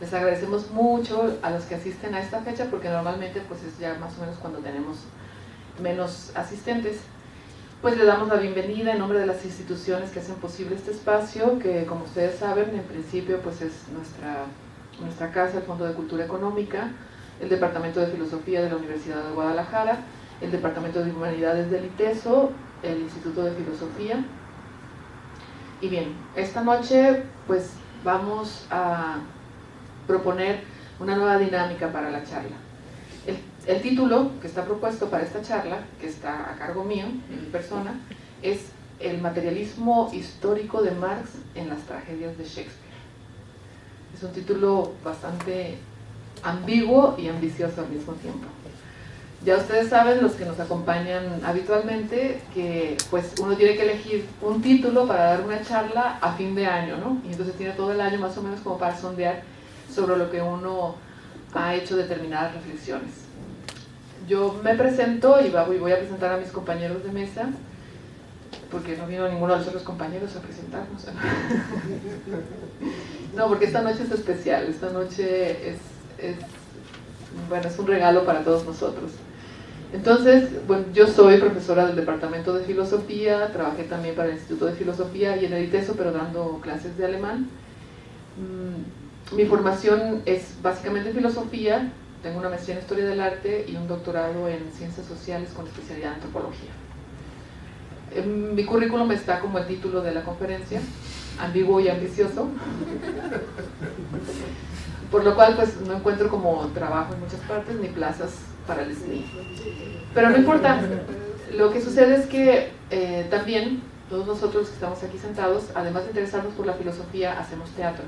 Les agradecemos mucho a los que asisten a esta fecha porque normalmente pues es ya más o menos cuando tenemos menos asistentes. Pues le damos la bienvenida en nombre de las instituciones que hacen posible este espacio, que como ustedes saben, en principio pues es nuestra casa, el Fondo de Cultura Económica, el Departamento de Filosofía de la Universidad de Guadalajara, el Departamento de Humanidades del ITESO, el Instituto de Filosofía. Y bien, esta noche pues vamos a proponer una nueva dinámica para la charla. El título que está propuesto para esta charla, que está a cargo mío, de mi persona, es El materialismo histórico de Marx en las tragedias de Shakespeare. Es un título bastante ambiguo y ambicioso al mismo tiempo. Ya ustedes saben, los que nos acompañan habitualmente, que pues uno tiene que elegir un título para dar una charla a fin de año, ¿no? Y entonces tiene todo el año más o menos como para sondear sobre lo que uno ha hecho determinadas reflexiones. Yo me presento y voy a presentar a mis compañeros de mesa, porque no vino ninguno de los otros compañeros a presentarnos. No, porque esta noche es especial, esta noche es un regalo para todos nosotros. Entonces, bueno, yo soy profesora del Departamento de Filosofía, trabajé también para el Instituto de Filosofía y en el ITESO, pero dando clases de alemán. Mi formación es básicamente en filosofía, tengo una maestría en Historia del Arte y un doctorado en Ciencias Sociales con especialidad en Antropología. Mi currículum está como el título de la conferencia, ambiguo y ambicioso, por lo cual pues no encuentro como trabajo en muchas partes ni plazas para el SNI. Pero no importa, lo que sucede es que también todos nosotros que estamos aquí sentados, además de interesarnos por la filosofía, hacemos teatro.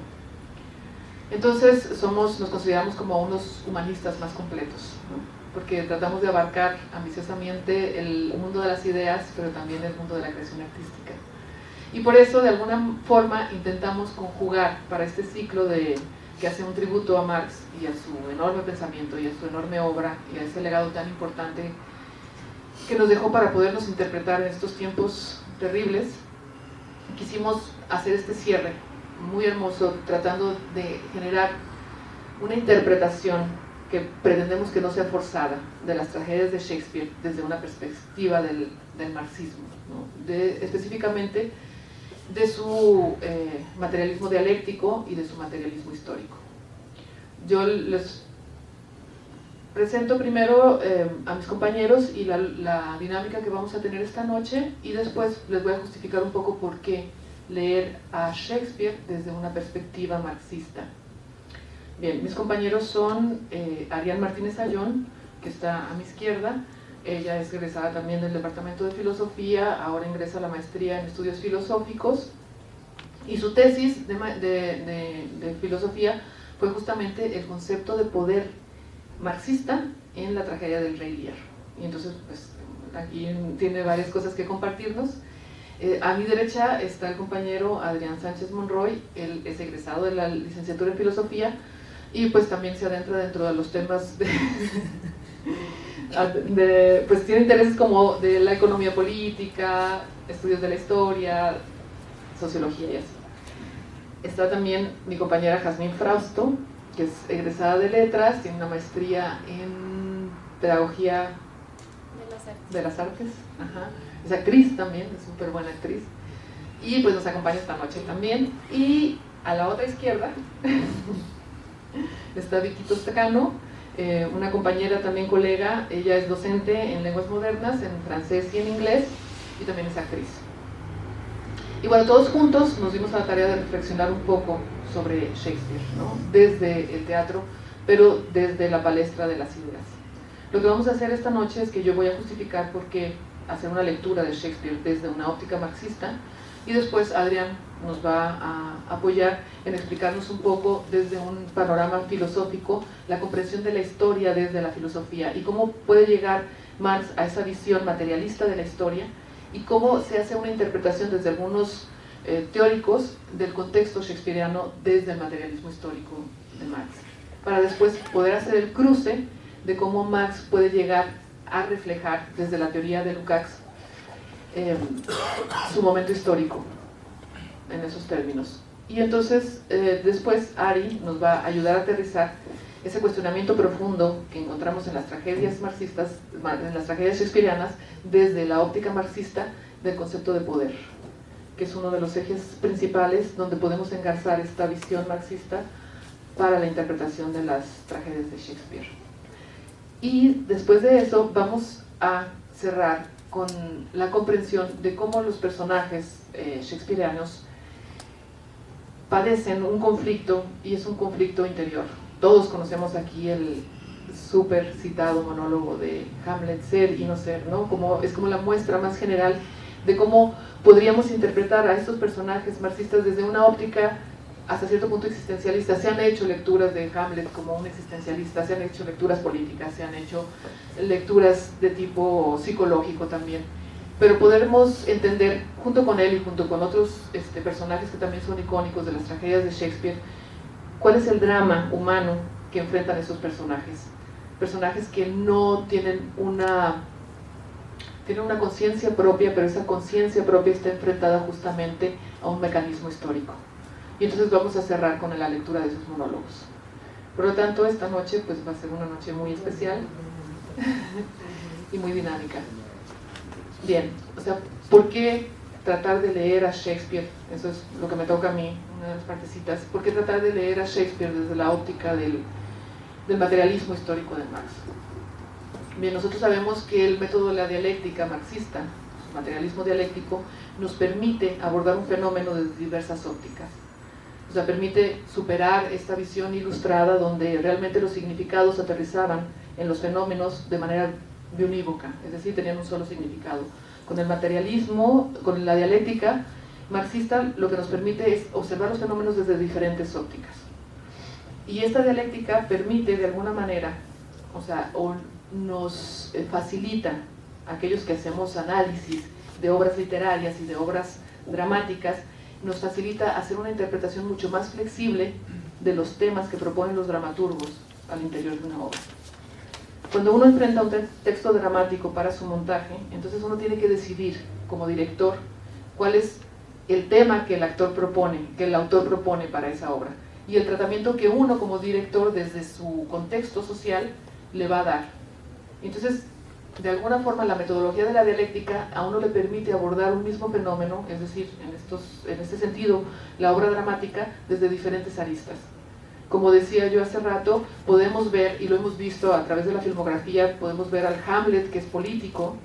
Entonces nos consideramos como unos humanistas más completos, ¿no? Porque tratamos de abarcar ambiciosamente el mundo de las ideas, pero también el mundo de la creación artística. Y por eso, de alguna forma, intentamos conjugar para este ciclo que hace un tributo a Marx y a su enorme pensamiento y a su enorme obra y a ese legado tan importante que nos dejó para podernos interpretar en estos tiempos terribles. Quisimos hacer este cierre muy hermoso, tratando de generar una interpretación que pretendemos que no sea forzada de las tragedias de Shakespeare desde una perspectiva del marxismo, ¿no? Específicamente de su materialismo dialéctico y de su materialismo histórico. Yo les presento primero a mis compañeros y la dinámica que vamos a tener esta noche, y después les voy a justificar un poco por qué leer a Shakespeare desde una perspectiva marxista. Bien, mis compañeros son Arián Martínez Ayón, que está a mi izquierda. Ella es egresada también del Departamento de Filosofía, ahora ingresa a la maestría en Estudios Filosóficos, y su tesis de filosofía fue justamente el concepto de poder marxista en la tragedia del Rey Lear. Y entonces, pues, aquí tiene varias cosas que compartirnos. A mi derecha está el compañero Adrián Sánchez Monroy, él es egresado de la licenciatura en Filosofía y pues también se adentra dentro de los temas pues tiene intereses como de la economía política, estudios de la historia, sociología y así. Está también mi compañera Jazmín Frausto, que es egresada de Letras, tiene una maestría en Pedagogía de las Artes. Ajá. Es actriz también, es súper buena actriz, y pues nos acompaña esta noche también. Y a la otra izquierda está Vicky Tostacano, una compañera también colega. Ella es docente en lenguas modernas, en francés y en inglés, y también es actriz. Y bueno, todos juntos nos dimos a la tarea de reflexionar un poco sobre Shakespeare, ¿no? Desde el teatro, pero desde la palestra de las ideas. Lo que vamos a hacer esta noche es que yo voy a justificar por qué hacer una lectura de Shakespeare desde una óptica marxista, y después Adrián nos va a apoyar en explicarnos un poco desde un panorama filosófico la comprensión de la historia desde la filosofía y cómo puede llegar Marx a esa visión materialista de la historia y cómo se hace una interpretación desde algunos teóricos del contexto shakespeariano desde el materialismo histórico de Marx, para después poder hacer el cruce de cómo Marx puede llegar a reflejar desde la teoría de Lukács su momento histórico en esos términos. Y entonces después Ari nos va a ayudar a aterrizar ese cuestionamiento profundo que encontramos en las tragedias marxistas, en las tragedias shakespearianas, desde la óptica marxista del concepto de poder, que es uno de los ejes principales donde podemos engarzar esta visión marxista para la interpretación de las tragedias de Shakespeare. Y después de eso vamos a cerrar con la comprensión de cómo los personajes shakespearianos padecen un conflicto, y es un conflicto interior. Todos conocemos aquí el súper citado monólogo de Hamlet, ser y no ser, ¿no? Es como la muestra más general de cómo podríamos interpretar a estos personajes marxistas desde una óptica hasta cierto punto existencialista. Se han hecho lecturas de Hamlet como un existencialista, se han hecho lecturas políticas, se han hecho lecturas de tipo psicológico también, pero podemos entender junto con él y junto con otros personajes que también son icónicos de las tragedias de Shakespeare, cuál es el drama humano que enfrentan esos personajes que no tienen una conciencia propia, pero esa conciencia propia está enfrentada justamente a un mecanismo histórico. Y entonces vamos a cerrar con la lectura de esos monólogos. Por lo tanto, esta noche pues va a ser una noche muy especial y muy dinámica. Bien, o sea, ¿por qué tratar de leer a Shakespeare? Eso es lo que me toca a mí, una de las partecitas. ¿Por qué tratar de leer a Shakespeare desde la óptica del materialismo histórico de Marx? Bien, nosotros sabemos que el método de la dialéctica marxista, el materialismo dialéctico, nos permite abordar un fenómeno desde diversas ópticas. O sea, permite superar esta visión ilustrada donde realmente los significados aterrizaban en los fenómenos de manera biunívoca, es decir, tenían un solo significado. Con el materialismo, con la dialéctica marxista, lo que nos permite es observar los fenómenos desde diferentes ópticas. Y esta dialéctica permite de alguna manera, o sea, nos facilita a aquellos que hacemos análisis de obras literarias y de obras dramáticas, nos facilita hacer una interpretación mucho más flexible de los temas que proponen los dramaturgos al interior de una obra. Cuando uno enfrenta un texto dramático para su montaje, entonces uno tiene que decidir como director cuál es el tema que el autor propone para esa obra y el tratamiento que uno como director desde su contexto social le va a dar. Entonces, de alguna forma la metodología de la dialéctica a uno le permite abordar un mismo fenómeno, es decir, en este sentido, la obra dramática desde diferentes aristas. Como decía yo hace rato, podemos ver, y lo hemos visto a través de la filmografía, podemos ver al Hamlet, que es político,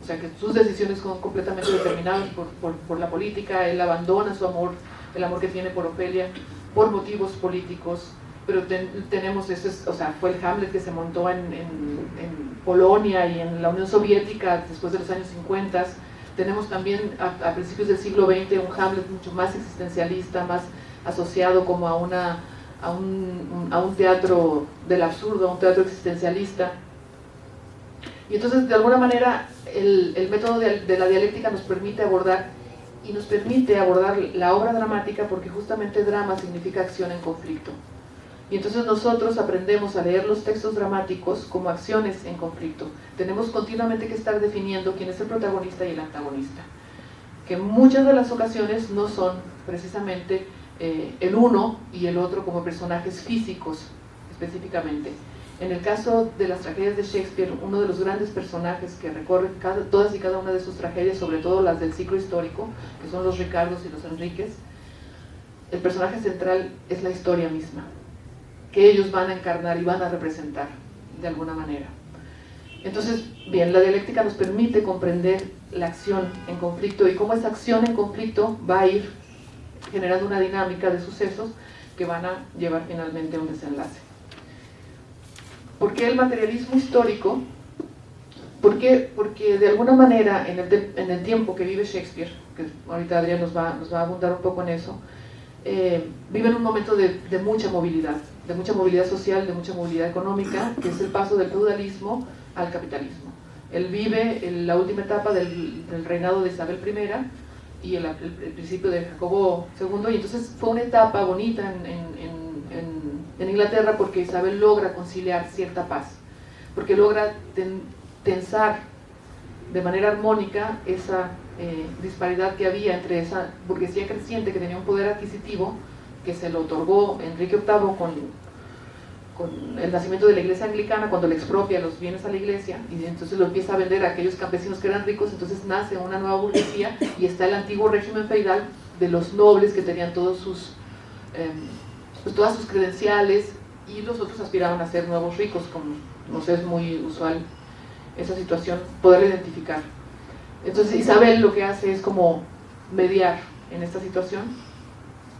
o sea que sus decisiones son completamente determinadas por la política, él abandona su amor, el amor que tiene por Ofelia, por motivos políticos, pero tenemos o sea, fue el Hamlet que se montó en Polonia y en la Unión Soviética después de los años 50. Tenemos también a principios del siglo XX un Hamlet mucho más existencialista, más asociado como a un teatro del absurdo, a un teatro existencialista. Y entonces, de alguna manera, el método de la dialéctica nos permite abordar la obra dramática, porque justamente drama significa acción en conflicto. Y entonces nosotros aprendemos a leer los textos dramáticos como acciones en conflicto. Tenemos continuamente que estar definiendo quién es el protagonista y el antagonista, que en muchas de las ocasiones no son precisamente el uno y el otro como personajes físicos específicamente. En el caso de las tragedias de Shakespeare, uno de los grandes personajes que recorre todas y cada una de sus tragedias, sobre todo las del ciclo histórico, que son los Ricardos y los Enriques, el personaje central es la historia misma, que ellos van a encarnar y van a representar de alguna manera. Entonces, bien, la dialéctica nos permite comprender la acción en conflicto y cómo esa acción en conflicto va a ir generando una dinámica de sucesos que van a llevar finalmente a un desenlace. ¿Por qué el materialismo histórico? Porque de alguna manera en el tiempo que vive Shakespeare, que ahorita Adrián nos va a abundar un poco en eso, vive en un momento de mucha movilidad social, de mucha movilidad económica, que es el paso del feudalismo al capitalismo. Él vive en la última etapa del reinado de Isabel I y el principio de Jacobo II, y entonces fue una etapa bonita en Inglaterra, porque Isabel logra conciliar cierta paz, porque logra tensar de manera armónica disparidad que había entre esa burguesía creciente que tenía un poder adquisitivo que se lo otorgó Enrique VIII con el nacimiento de la iglesia anglicana, cuando le expropia los bienes a la iglesia y entonces lo empieza a vender a aquellos campesinos que eran ricos. Entonces nace una nueva burguesía y está el antiguo régimen feudal de los nobles que tenían todos sus, pues todas sus credenciales, y los otros aspiraban a ser nuevos ricos, como nos es muy usual esa situación, poderla identificar. Entonces Isabel lo que hace es como mediar en esta situación,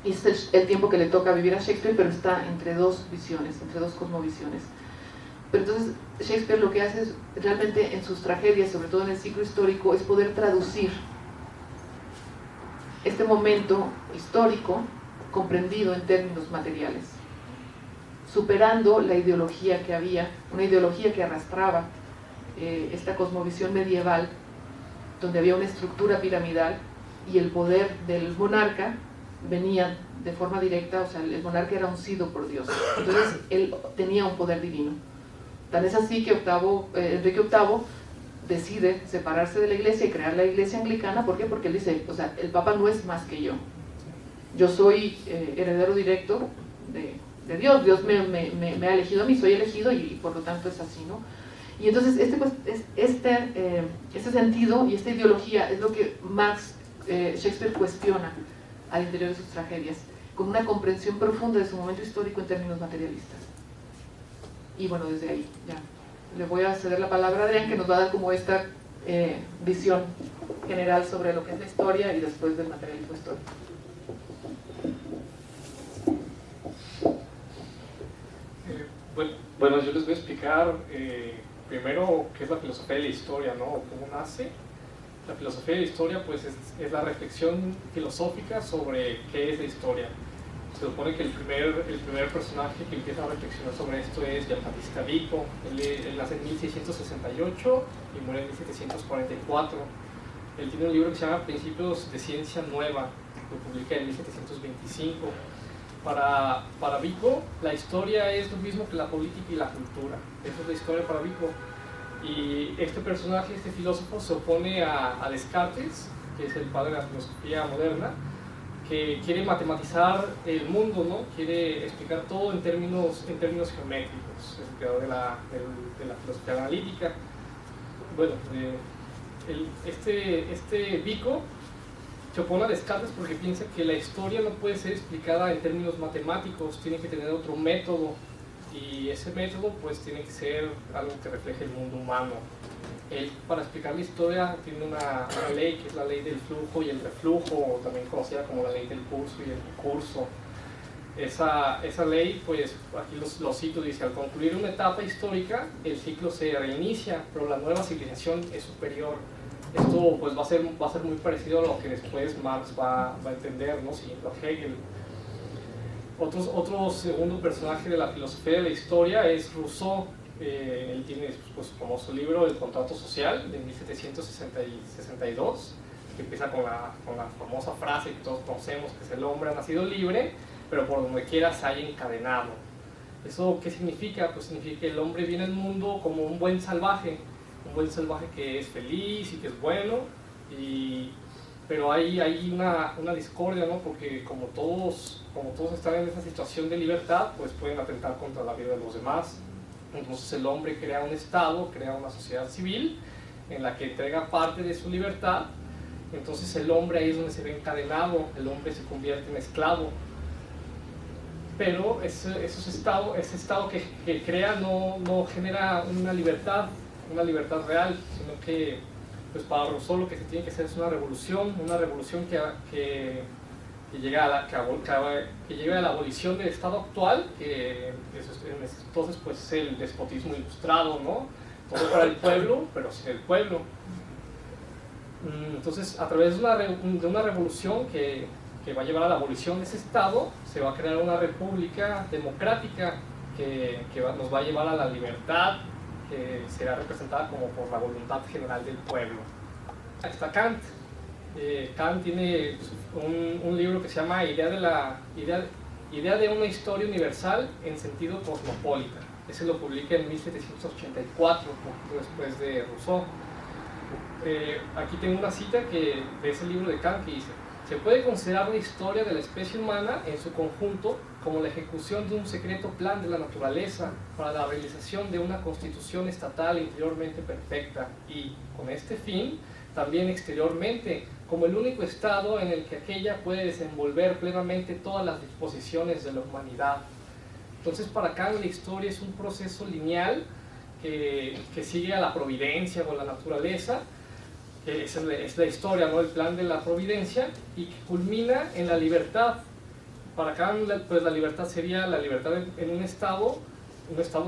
y es el tiempo que le toca vivir a Shakespeare, pero está entre dos visiones, entre dos cosmovisiones. Pero entonces Shakespeare lo que hace es, realmente en sus tragedias, sobre todo en el ciclo histórico, es poder traducir este momento histórico comprendido en términos materiales, superando la ideología que había, una ideología que arrastraba esta cosmovisión medieval, donde había una estructura piramidal y el poder del monarca venía de forma directa, o sea, el monarca era uncido por Dios, entonces él tenía un poder divino. Tan es así que Enrique VIII decide separarse de la iglesia y crear la iglesia anglicana. ¿Por qué? Porque él dice, o sea, el Papa no es más que yo soy heredero directo de Dios, Dios me ha elegido a mí, soy elegido y por lo tanto es así, ¿no? Y entonces este sentido y esta ideología es lo que Shakespeare cuestiona al interior de sus tragedias, con una comprensión profunda de su momento histórico en términos materialistas. Y bueno, desde ahí ya le voy a ceder la palabra a Adrián, que nos va a dar como esta visión general sobre lo que es la historia y después del materialismo histórico. Bueno, yo les voy a explicar primero qué es la filosofía de la historia, ¿no? ¿Cómo nace? La filosofía de la historia, pues, es la reflexión filosófica sobre qué es la historia. Se supone que el primer personaje que empieza a reflexionar sobre esto es Giambattista Vico. Él nace en 1668 y muere en 1744. Él tiene un libro que se llama Principios de Ciencia Nueva, lo publica en 1725. Para Vico, la historia es lo mismo que la política y la cultura. Esa es la historia para Vico. Y este personaje, este filósofo, se opone a Descartes, que es el padre de la filosofía moderna, que quiere matematizar el mundo, ¿no? Quiere explicar todo en términos geométricos. Es el creador de la filosofía analítica. Bueno, este Vico se opone a Descartes porque piensa que la historia no puede ser explicada en términos matemáticos, tiene que tener otro método, y ese método pues tiene que ser algo que refleje el mundo humano. Él, para explicar la historia, tiene una ley que es la ley del flujo y el reflujo, o también conocida como la ley del curso y el recurso. Esa ley, pues aquí los ciclos dice: al concluir una etapa histórica, el ciclo se reinicia, pero la nueva civilización es superior. Esto pues va a ser muy parecido a lo que después Marx va a entender, ¿no? Siguiendo a Hegel. Otro segundo personaje de la filosofía de la historia es Rousseau. Él tiene pues, su famoso libro El contrato social, de 1762, que empieza con la famosa frase que todos conocemos, que es: el hombre ha nacido libre, pero por donde quiera se halla encadenado. ¿Eso qué significa? Pues significa que el hombre viene al mundo como un buen salvaje que es feliz y que es bueno, pero hay una discordia, ¿no? Porque como todos están en esa situación de libertad, pues pueden atentar contra la vida de los demás. Entonces el hombre crea un estado, crea una sociedad civil en la que entrega parte de su libertad. Entonces el hombre ahí es donde se ve encadenado, el hombre se convierte en esclavo. Pero ese estado que crea no genera una libertad real, sino que pues para Rousseau lo que se tiene que hacer es una revolución que llegue a la abolición del estado actual, que entonces pues es el despotismo ilustrado, ¿no? Todo para el pueblo, pero sin el pueblo. Entonces, a través de una revolución que va a llevar a la abolición de ese estado, se va a crear una república democrática que nos va a llevar a la libertad, que será representada como por la voluntad general del pueblo. Está Kant. Kant tiene un libro que se llama Idea de una historia universal en sentido cosmopolita. Ese lo publica en 1784, poco después de Rousseau. aquí tengo una cita de ese libro de Kant que dice: se puede considerar la historia de la especie humana en su conjunto como la ejecución de un secreto plan de la naturaleza para la realización de una constitución estatal interiormente perfecta y, con este fin, también exteriormente, como el único estado en el que aquella puede desenvolver plenamente todas las disposiciones de la humanidad. Entonces, para Kant la historia es un proceso lineal que sigue a la providencia o a la naturaleza. Esa es la historia, ¿no? El plan de la providencia, y que culmina en la libertad. Para Kant, pues la libertad sería la libertad en un estado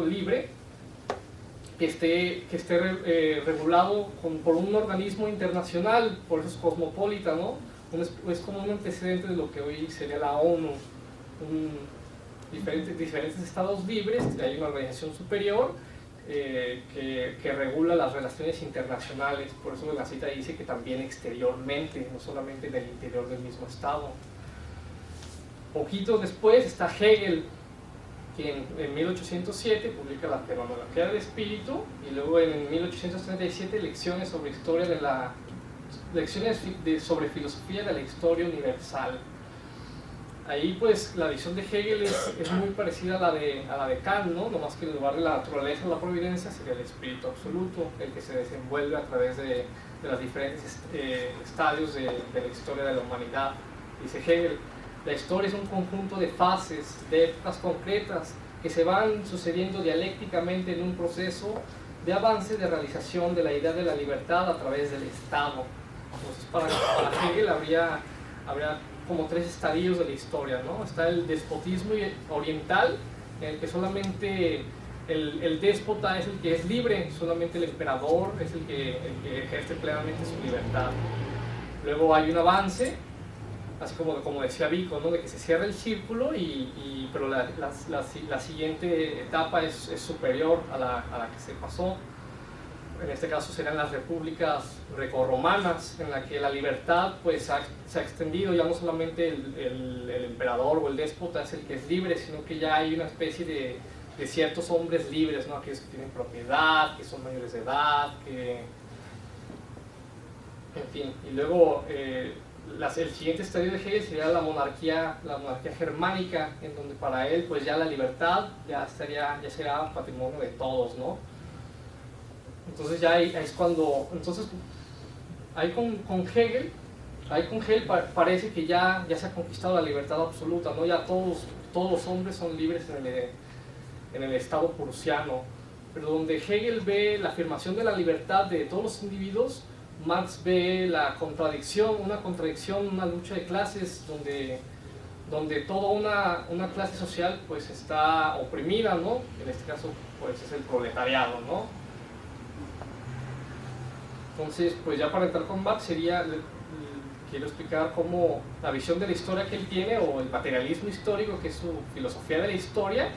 libre, que esté regulado por un organismo internacional, por eso es cosmopolita, ¿no? Es como un antecedente de lo que hoy sería la ONU, diferentes estados libres, hay una organización superior que regula las relaciones internacionales. Por eso la cita dice que también exteriormente, no solamente en el interior del mismo estado. Poquito después está Hegel, quien en 1807 publica la Fenomenología del Espíritu, y luego en 1837 lecciones sobre sobre filosofía de la historia universal. Ahí pues la visión de Hegel es muy parecida a la de Kant, ¿no? Nomás que en lugar de la naturaleza o la providencia sería el espíritu absoluto, el que se desenvuelve a través de los diferentes estadios de la historia de la humanidad. Dice Hegel: la historia es un conjunto de fases, de épocas concretas, que se van sucediendo dialécticamente en un proceso de avance de realización de la idea de la libertad a través del Estado. Entonces para Hegel habría como tres estadios de la historia, ¿no? Está el despotismo oriental, en el que solamente el déspota es el que es libre, solamente el emperador es el que ejerce plenamente su libertad. Luego hay un avance, así como decía Vico, ¿no? De que se cierra el círculo, pero la siguiente etapa es superior a la que se pasó. En este caso serían las repúblicas grecorromanas, en la que la libertad pues se ha extendido. Ya no solamente el emperador o el déspota es el que es libre, sino que ya hay una especie de ciertos hombres libres, ¿no? Aquellos que tienen propiedad, que son mayores de edad, en fin. Y luego el siguiente estadio de Hegel sería la monarquía germánica, en donde para él pues ya la libertad ya sería patrimonio de todos, ¿no? Entonces ya ahí es cuando, ahí con Hegel parece que ya se ha conquistado la libertad absoluta, ¿no? Ya todos los hombres son libres en el estado prusiano. Pero donde Hegel ve la afirmación de la libertad de todos los individuos, Marx ve una contradicción, una lucha de clases donde toda una clase social pues está oprimida, ¿no? En este caso pues es el proletariado, ¿no? Entonces, pues ya para entrar con Marx quiero explicar cómo la visión de la historia que él tiene, o el materialismo histórico, que es su filosofía de la historia,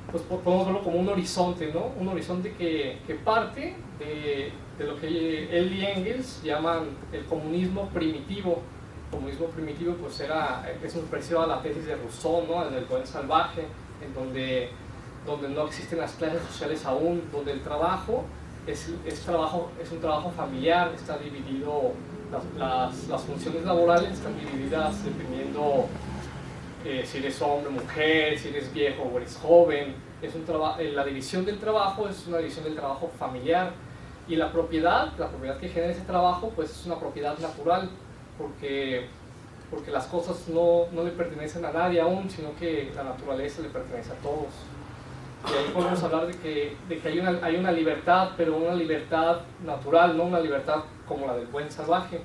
pues podemos verlo como un horizonte, ¿no? Un horizonte que parte de lo que él y Engels llaman el comunismo primitivo. El comunismo primitivo pues es muy parecido a la tesis de Rousseau, ¿no? El buen salvaje, en donde no existen las clases sociales aún, donde el trabajo es un trabajo familiar, está dividido, las funciones laborales están divididas dependiendo si eres hombre, mujer, si eres viejo o eres joven. La división del trabajo es una división del trabajo familiar, y la propiedad que genera ese trabajo pues es una propiedad natural, porque las cosas no le pertenecen a nadie aún, sino que la naturaleza le pertenece a todos. Y ahí podemos hablar de que hay una libertad, pero una libertad natural, no una libertad como la del buen salvaje.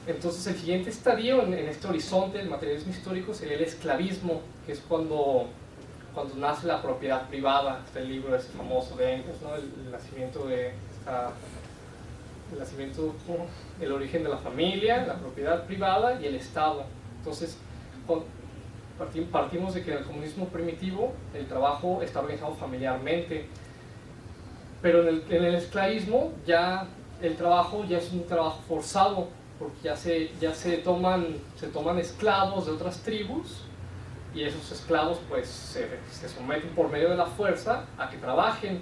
Entonces el siguiente estadio en este horizonte del materialismo histórico sería el esclavismo, que es cuando nace la propiedad privada. Está el libro ese famoso de Engels, ¿no? El origen de la familia, la propiedad privada y el Estado. Entonces partimos de que en el comunismo primitivo el trabajo está organizado familiarmente, pero en el esclavismo ya el trabajo ya es un trabajo forzado, porque ya se toman esclavos de otras tribus, y esos esclavos pues se someten por medio de la fuerza a que trabajen,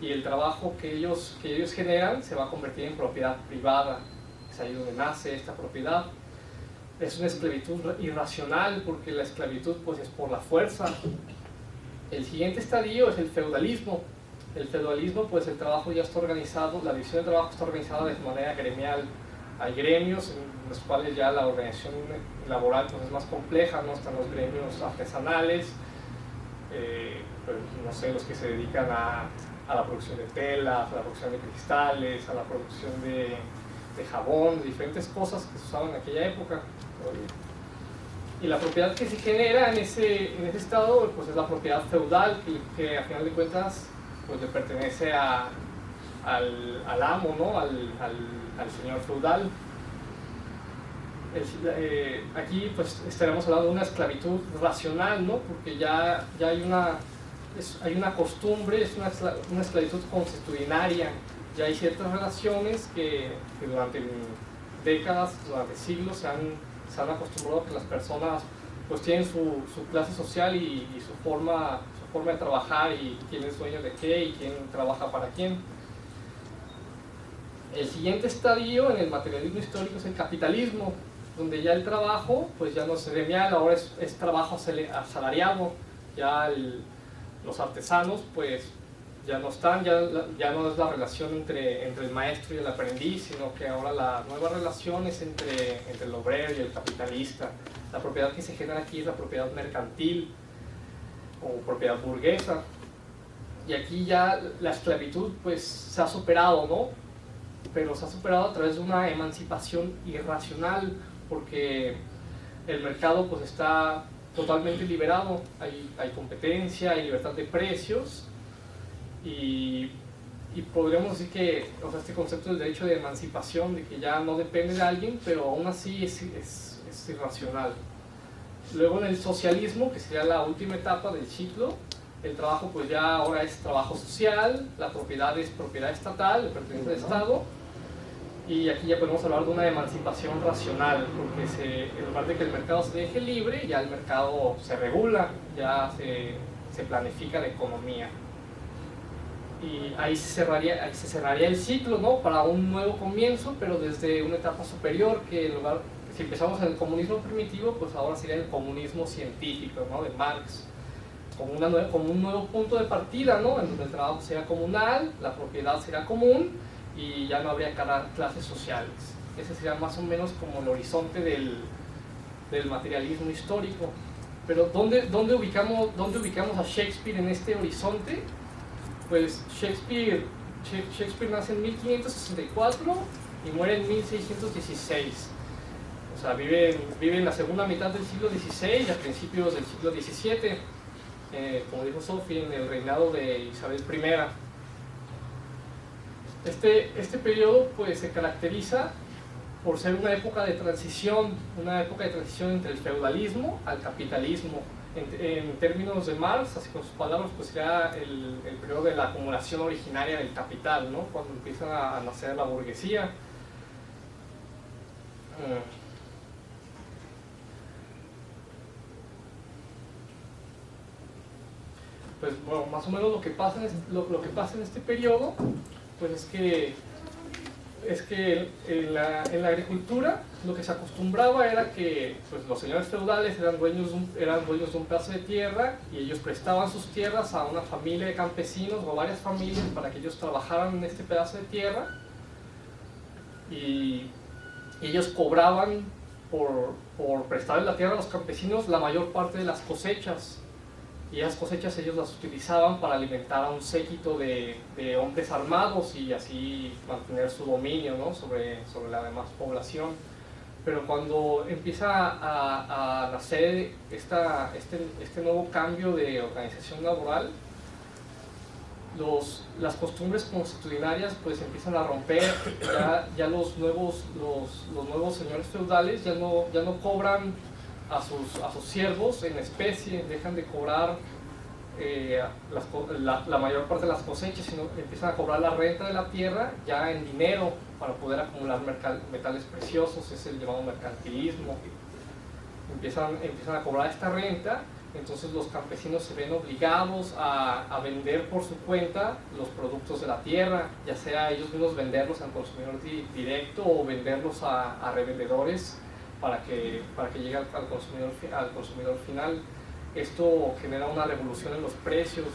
y el trabajo que ellos generan se va a convertir en propiedad privada. Es ahí donde nace esta propiedad. Es una esclavitud irracional, porque la esclavitud pues es por la fuerza. El siguiente estadio es el feudalismo. El feudalismo, pues el trabajo ya está organizado, la división de trabajo está organizada de manera gremial. Hay gremios en los cuales ya la organización laboral pues, es más compleja, ¿no? Están los gremios artesanales, pues, no sé, los que se dedican a la producción de telas, a la producción de cristales, a la producción de jabón, de diferentes cosas que se usaban en aquella época. Y la propiedad que se genera en ese estado pues es la propiedad feudal, que a final de cuentas pues le pertenece al amo, ¿no? al señor feudal. Aquí pues estaremos hablando de una esclavitud racional, ¿no? Porque ya hay una costumbre, es una esclavitud consuetudinaria. Ya hay ciertas relaciones que durante décadas, durante siglos se han acostumbrado a que las personas pues tienen su clase social y su forma de trabajar, y quién es dueño de qué y quién trabaja para quién. El siguiente estadio en el materialismo histórico es el capitalismo, donde ya el trabajo pues ya no es gremial, ahora es trabajo asalariado. Ya los artesanos pues ya no están, ya no es la relación entre el maestro y el aprendiz, sino que ahora la nueva relación es entre el obrero y el capitalista. La propiedad que se genera aquí es la propiedad mercantil o propiedad burguesa, y aquí ya la esclavitud pues se ha superado, ¿no? Pero se ha superado a través de una emancipación irracional, porque el mercado pues está totalmente liberado, hay competencia, hay libertad de precios, y podríamos decir que, o sea, este concepto del derecho de emancipación, de que ya no depende de alguien, pero aún así es irracional. Luego en el socialismo, que sería la última etapa del ciclo, el trabajo pues ya ahora es trabajo social, la propiedad es propiedad estatal, le pertenece al Estado, y aquí ya podemos hablar de una emancipación racional, porque en lugar de que el mercado se deje libre, ya el mercado se regula, ya se planifica la economía. Y ahí se cerraría el ciclo, ¿no? Para un nuevo comienzo, pero desde una etapa superior, que en lugar, si empezamos en el comunismo primitivo, pues ahora sería el comunismo científico, ¿no? De Marx, como un nuevo punto de partida, ¿no? En donde el trabajo será comunal, la propiedad será común y ya no habría clases sociales. Ese sería más o menos como el horizonte del materialismo histórico. Pero ¿dónde ubicamos a Shakespeare en este horizonte? Pues Shakespeare nace en 1564 y muere en 1616. O sea, vive en la segunda mitad del siglo XVI y a principios del siglo XVII, como dijo Sophie, en el reinado de Isabel I. Este periodo pues se caracteriza por ser una época de transición entre el feudalismo al capitalismo. En términos de Marx, así con sus palabras, pues será el periodo de la acumulación originaria del capital, ¿no? Cuando empieza a nacer la burguesía. Pues bueno, más o menos lo que pasa en este periodo, pues es que en la agricultura lo que se acostumbraba era que pues, los señores feudales eran dueños de un pedazo de tierra, y ellos prestaban sus tierras a una familia de campesinos o a varias familias para que ellos trabajaran en este pedazo de tierra, y ellos cobraban por prestarle la tierra a los campesinos la mayor parte de las cosechas. Y esas cosechas ellos las utilizaban para alimentar a un séquito de hombres armados y así mantener su dominio, ¿no? sobre la demás población. Pero cuando empieza a nacer este nuevo cambio de organización laboral, las costumbres consuetudinarias pues empiezan a romper. Ya los nuevos señores feudales ya no cobran a sus siervos en especie, dejan de cobrar la mayor parte de las cosechas, sino empiezan a cobrar la renta de la tierra ya en dinero para poder acumular metales preciosos. Es el llamado mercantilismo. Empiezan a cobrar esta renta, Entonces los campesinos se ven obligados a vender por su cuenta los productos de la tierra, ya sea ellos mismos venderlos al consumidor directo o venderlos a revendedores para que llegue al consumidor final. Esto genera una revolución en los precios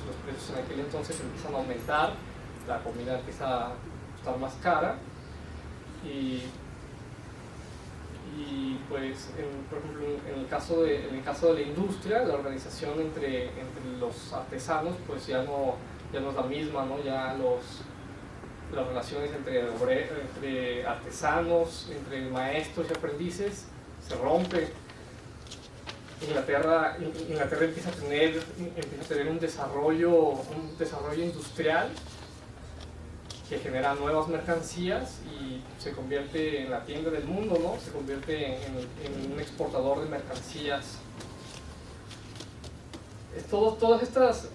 en aquel entonces empiezan a aumentar, la comida empieza a estar más cara y pues, por ejemplo, en el caso de la industria, la organización entre los artesanos pues ya no es la misma, ¿no? Ya las relaciones entre artesanos, entre maestros y aprendices se rompe. Inglaterra empieza a tener un desarrollo industrial que genera nuevas mercancías y se convierte en la tienda del mundo, ¿no? Se convierte en un exportador de mercancías. Todas estas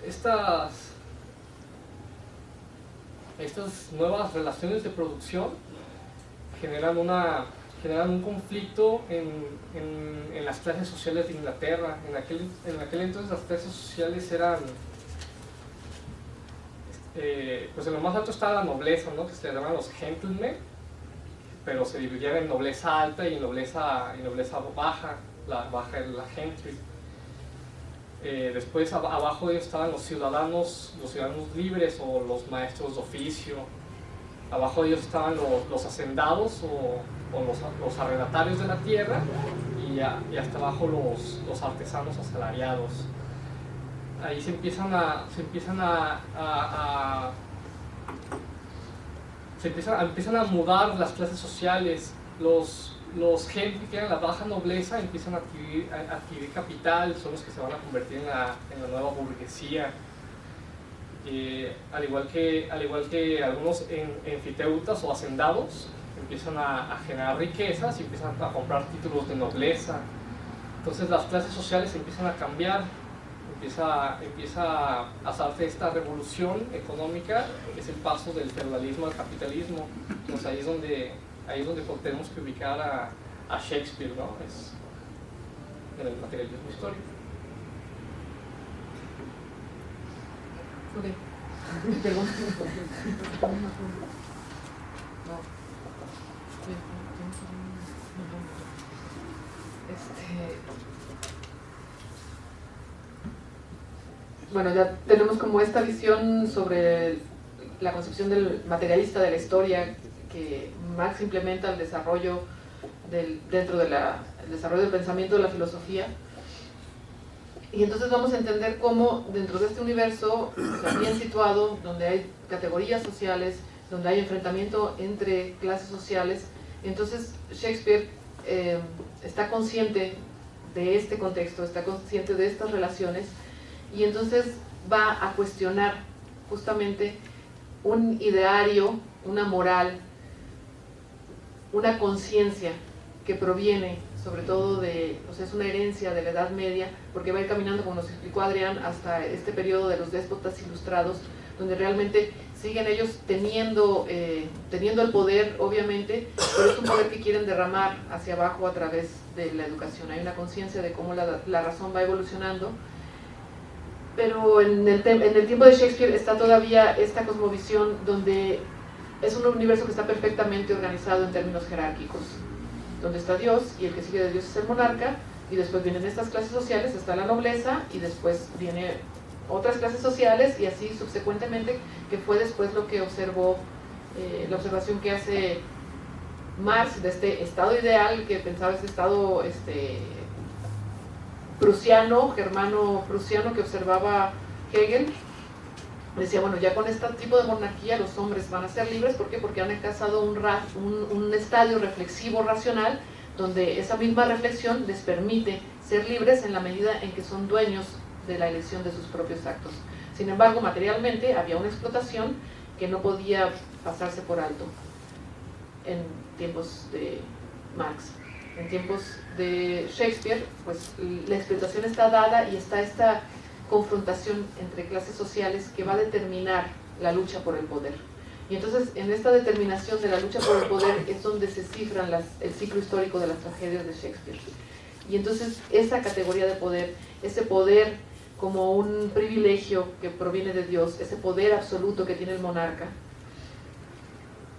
nuevas relaciones de producción generan un conflicto en las clases sociales de Inglaterra. En aquel entonces las clases sociales eran, pues en lo más alto estaba la nobleza, ¿no? Que se le llamaban los gentlemen, pero se dividían en nobleza alta y nobleza baja, la baja es la gentry. Después abajo de ellos estaban los ciudadanos libres o los maestros de oficio. Abajo de ellos estaban los hacendados o los arrendatarios de la tierra y hasta abajo los artesanos asalariados. Ahí se empiezan a mudar las clases sociales. Los gentes que eran la baja nobleza empiezan a adquirir capital, son los que se van a convertir en la nueva burguesía. Al igual que algunos enfiteutas o hacendados empiezan a generar riquezas y empiezan a comprar títulos de nobleza. Entonces las clases sociales empiezan a cambiar, empieza a hacerse esta revolución económica, que es el paso del feudalismo al capitalismo. Entonces ahí es donde tenemos que ubicar a Shakespeare, ¿no? Es en el materialismo histórico. Ok. Perdón. Bueno, ya tenemos como esta visión sobre la concepción del materialista de la historia que Marx implementa el desarrollo dentro del desarrollo del pensamiento de la filosofía. Y entonces vamos a entender cómo dentro de este universo bien situado, donde hay categorías sociales, donde hay enfrentamiento entre clases sociales, entonces Shakespeare está consciente de este contexto, está consciente de estas relaciones y entonces va a cuestionar justamente un ideario, una moral, una conciencia que proviene sobre todo es una herencia de la Edad Media, porque va a ir caminando, como nos explicó Adrián, hasta este periodo de los déspotas ilustrados, donde realmente siguen ellos teniendo el poder, obviamente, pero es un poder que quieren derramar hacia abajo a través de la educación. Hay una conciencia de cómo la razón va evolucionando, pero en el tiempo de Shakespeare está todavía esta cosmovisión donde es un universo que está perfectamente organizado en términos jerárquicos, donde está Dios y el que sigue de Dios es el monarca, y después vienen estas clases sociales, está la nobleza y después viene otras clases sociales y así subsecuentemente, que fue después lo que observó, la observación que hace Marx de este estado ideal que pensaba este estado prusiano, germano-prusiano que observaba Hegel. Decía, bueno, ya con este tipo de monarquía los hombres van a ser libres. ¿Por qué? Porque han alcanzado un estadio reflexivo racional donde esa misma reflexión les permite ser libres en la medida en que son dueños de la elección de sus propios actos. Sin embargo, materialmente había una explotación que no podía pasarse por alto en tiempos de Marx. En tiempos de Shakespeare, pues la explotación está dada y está esta confrontación entre clases sociales que va a determinar la lucha por el poder. Y entonces en esta determinación de la lucha por el poder es donde se cifran el ciclo histórico de las tragedias de Shakespeare. Y entonces esa categoría de poder, ese poder como un privilegio que proviene de Dios, ese poder absoluto que tiene el monarca,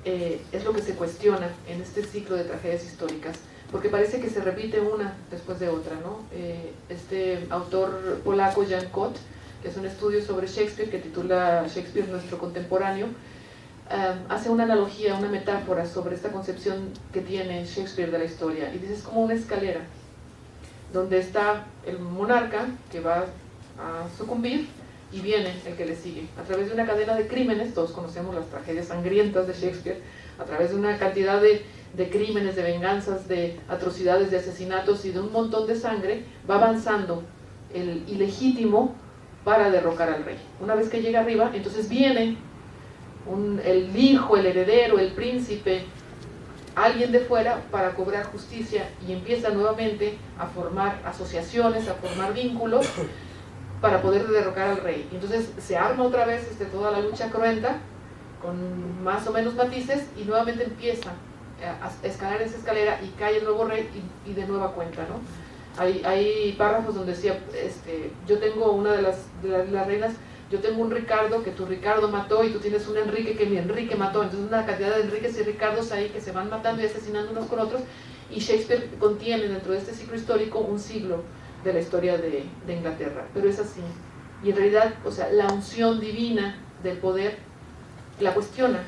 es lo que se cuestiona en este ciclo de tragedias históricas, porque parece que se repite una después de otra, ¿no? Este autor polaco, Jan Kot, que es un estudio sobre Shakespeare, que titula Shakespeare nuestro contemporáneo, hace una analogía, una metáfora sobre esta concepción que tiene Shakespeare de la historia, y dice es como una escalera, donde está el monarca que va a sucumbir y viene el que le sigue, a través de una cadena de crímenes. Todos conocemos las tragedias sangrientas de Shakespeare, a través de una cantidad de crímenes, de venganzas, de atrocidades, de asesinatos y de un montón de sangre, va avanzando el ilegítimo para derrocar al rey. Una vez que llega arriba, entonces viene el hijo, el heredero, el príncipe, alguien de fuera para cobrar justicia, y empieza nuevamente a formar asociaciones, a formar vínculos para poder derrocar al rey. Y entonces se arma otra vez toda la lucha cruenta con más o menos matices, y nuevamente empieza a escalar esa escalera y cae el nuevo rey y de nueva cuenta, ¿no? Hay párrafos donde decía, yo tengo una de las reinas, yo tengo un Ricardo que tu Ricardo mató, y tú tienes un Enrique que mi Enrique mató. Entonces una cantidad de Enriques y Ricardos ahí que se van matando y asesinando unos con otros, y Shakespeare contiene dentro de este ciclo histórico un siglo de la historia de Inglaterra. Pero es así, y en realidad, o sea, la unción divina del poder la cuestiona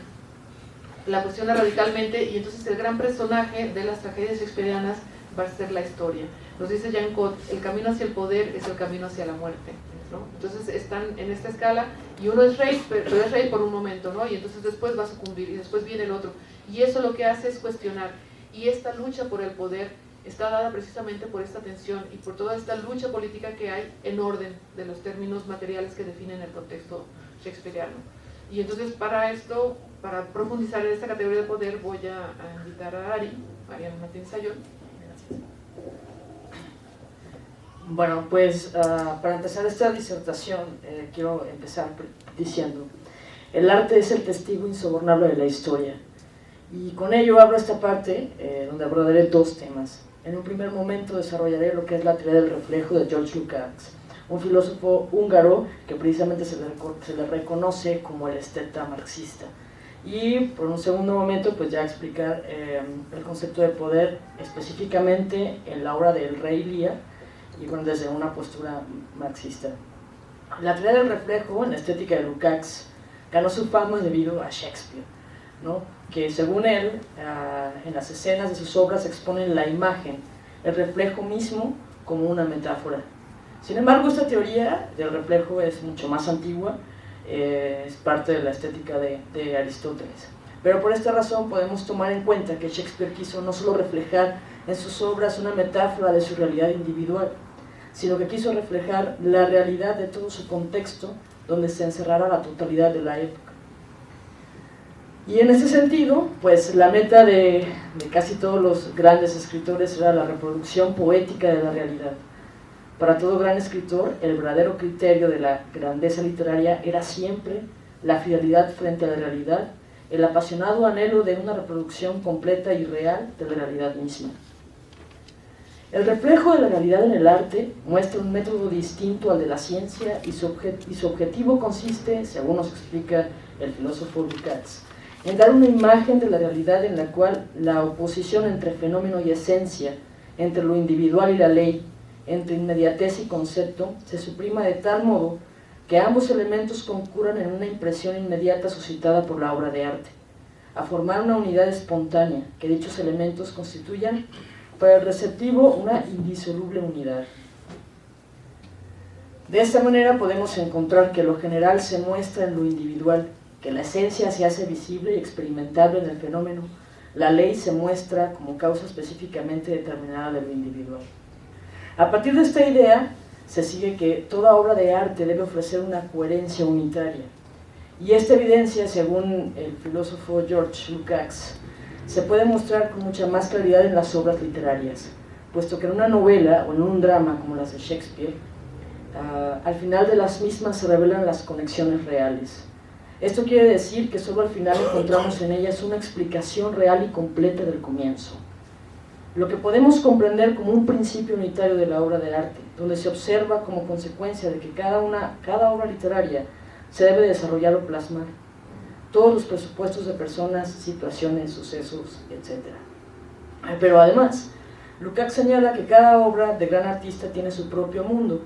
radicalmente, y entonces el gran personaje de las tragedias shakespearianas va a ser la historia. Nos dice Jan Kot, el camino hacia el poder es el camino hacia la muerte, ¿no? Entonces están en esta escala, y uno es rey, pero es rey por un momento, ¿no? Y entonces después va a sucumbir, y después viene el otro, y eso lo que hace es cuestionar. Y esta lucha por el poder está dada precisamente por esta tensión y por toda esta lucha política que hay en orden de los términos materiales que definen el contexto shakespeariano. Y entonces para esto, para profundizar en esta categoría de poder, voy a invitar a Ariana Martínez Ayón. Gracias. Bueno, pues para empezar esta disertación, quiero empezar diciendo: el arte es el testigo insobornable de la historia. Y con ello abro esta parte donde abordaré dos temas. En un primer momento desarrollaré lo que es la teoría del reflejo de George Lukács, un filósofo húngaro que precisamente se le reconoce como el esteta marxista. Y por un segundo momento pues ya explicar el concepto de poder específicamente en la obra del Rey Lear, y bueno, desde una postura marxista. La teoría del reflejo en la estética de Lukács ganó su fama debido a Shakespeare, ¿no? Que según él, en las escenas de sus obras exponen la imagen, el reflejo mismo, como una metáfora. Sin embargo, esta teoría del reflejo es mucho más antigua, es parte de la estética de Aristóteles. Pero por esta razón podemos tomar en cuenta que Shakespeare quiso no solo reflejar en sus obras una metáfora de su realidad individual, sino que quiso reflejar la realidad de todo su contexto, donde se encerrara la totalidad de la época. Y en ese sentido, pues la meta de casi todos los grandes escritores era la reproducción poética de la realidad. Para todo gran escritor, el verdadero criterio de la grandeza literaria era siempre la fidelidad frente a la realidad, el apasionado anhelo de una reproducción completa y real de la realidad misma. El reflejo de la realidad en el arte muestra un método distinto al de la ciencia, y su objetivo consiste, según nos explica el filósofo Lukács, en dar una imagen de la realidad en la cual la oposición entre fenómeno y esencia, entre lo individual y la ley, entre inmediatez y concepto, se suprima de tal modo que ambos elementos concurran en una impresión inmediata suscitada por la obra de arte, a formar una unidad espontánea, que dichos elementos constituyan para el receptivo una indisoluble unidad. De esta manera podemos encontrar que lo general se muestra en lo individual, que la esencia se hace visible y experimentable en el fenómeno, la ley se muestra como causa específicamente determinada de lo individual. A partir de esta idea, se sigue que toda obra de arte debe ofrecer una coherencia unitaria. Y esta evidencia, según el filósofo George Lukács, se puede mostrar con mucha más claridad en las obras literarias, puesto que en una novela o en un drama como las de Shakespeare, al final de las mismas se revelan las conexiones reales. Esto quiere decir que solo al final encontramos en ellas una explicación real y completa del comienzo. lo que podemos comprender como un principio unitario de la obra de arte, donde se observa como consecuencia de que cada obra literaria se debe desarrollar o plasmar todos los presupuestos de personas, situaciones, sucesos, etc. Pero además, Lukács señala que cada obra de gran artista tiene su propio mundo,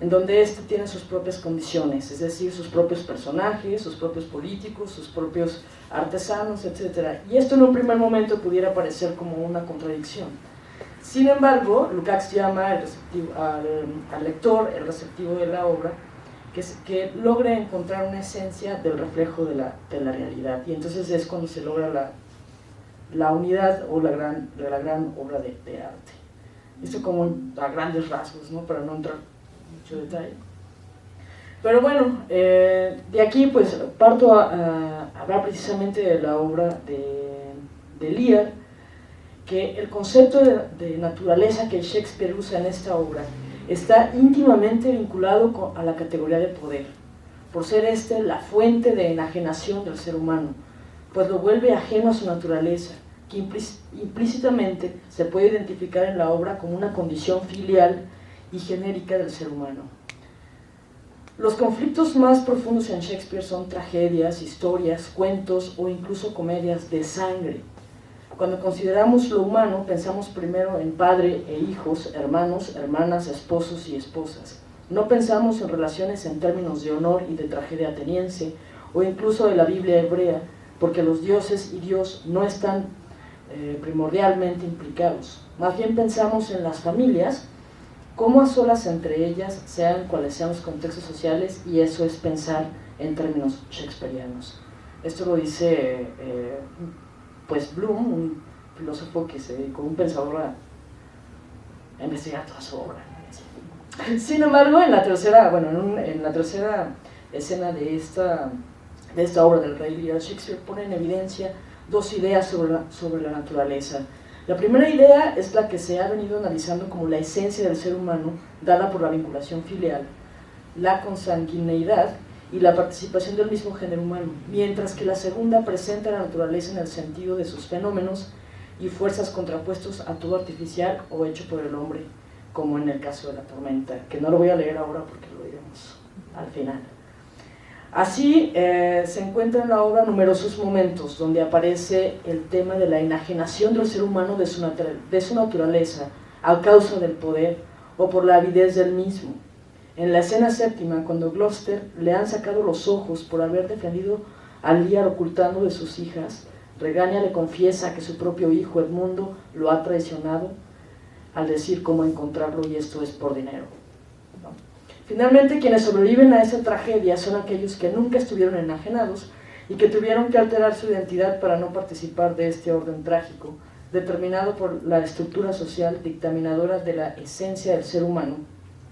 en donde éste tiene sus propias condiciones, es decir, sus propios personajes, sus propios políticos, sus propios artesanos, etc. Y esto en un primer momento pudiera parecer como una contradicción. Sin embargo, Lukács llama al lector el receptivo de la obra, que logre encontrar una esencia del reflejo de la realidad, y entonces es cuando se logra la unidad o la gran obra de arte. Esto como a grandes rasgos, ¿no? Para no entrar mucho detalle. Pero bueno, de aquí pues parto a hablar precisamente de la obra de Lear, que el concepto de naturaleza que Shakespeare usa en esta obra está íntimamente vinculado a la categoría de poder, por ser este la fuente de enajenación del ser humano, pues lo vuelve ajeno a su naturaleza, que implícitamente se puede identificar en la obra como una condición filial y genérica del ser humano. Los conflictos más profundos en Shakespeare son tragedias, historias, cuentos o incluso comedias de sangre. Cuando consideramos lo humano, pensamos primero en padre e hijos, hermanos, hermanas, esposos y esposas. No pensamos en relaciones en términos de honor y de tragedia ateniense, o incluso de la Biblia hebrea, porque los dioses y Dios no están primordialmente implicados. Más bien pensamos en las familias, como a solas entre ellas, sean cuales sean los contextos sociales, y eso es pensar en términos shakespearianos. Esto lo dice pues Bloom, un filósofo que se dedicó, un pensador a investigar toda su obra. Sin embargo, en la tercera escena de esta obra del Rey Lear, Shakespeare pone en evidencia dos ideas sobre la naturaleza. La primera idea es la que se ha venido analizando como la esencia del ser humano, dada por la vinculación filial, la consanguineidad y la participación del mismo género humano, mientras que la segunda presenta la naturaleza en el sentido de sus fenómenos y fuerzas contrapuestos a todo artificial o hecho por el hombre, como en el caso de la tormenta, que no lo voy a leer ahora porque lo diremos al final. Así se encuentran en la obra numerosos momentos donde aparece el tema de la enajenación del ser humano de su naturaleza a causa del poder o por la avidez del mismo. En la escena séptima, cuando Gloucester le han sacado los ojos por haber defendido a Lear ocultando de sus hijas, regaña le confiesa que su propio hijo Edmundo lo ha traicionado al decir cómo encontrarlo, y esto es por dinero. ¿No? Finalmente, quienes sobreviven a esa tragedia son aquellos que nunca estuvieron enajenados y que tuvieron que alterar su identidad para no participar de este orden trágico, determinado por la estructura social dictaminadora de la esencia del ser humano,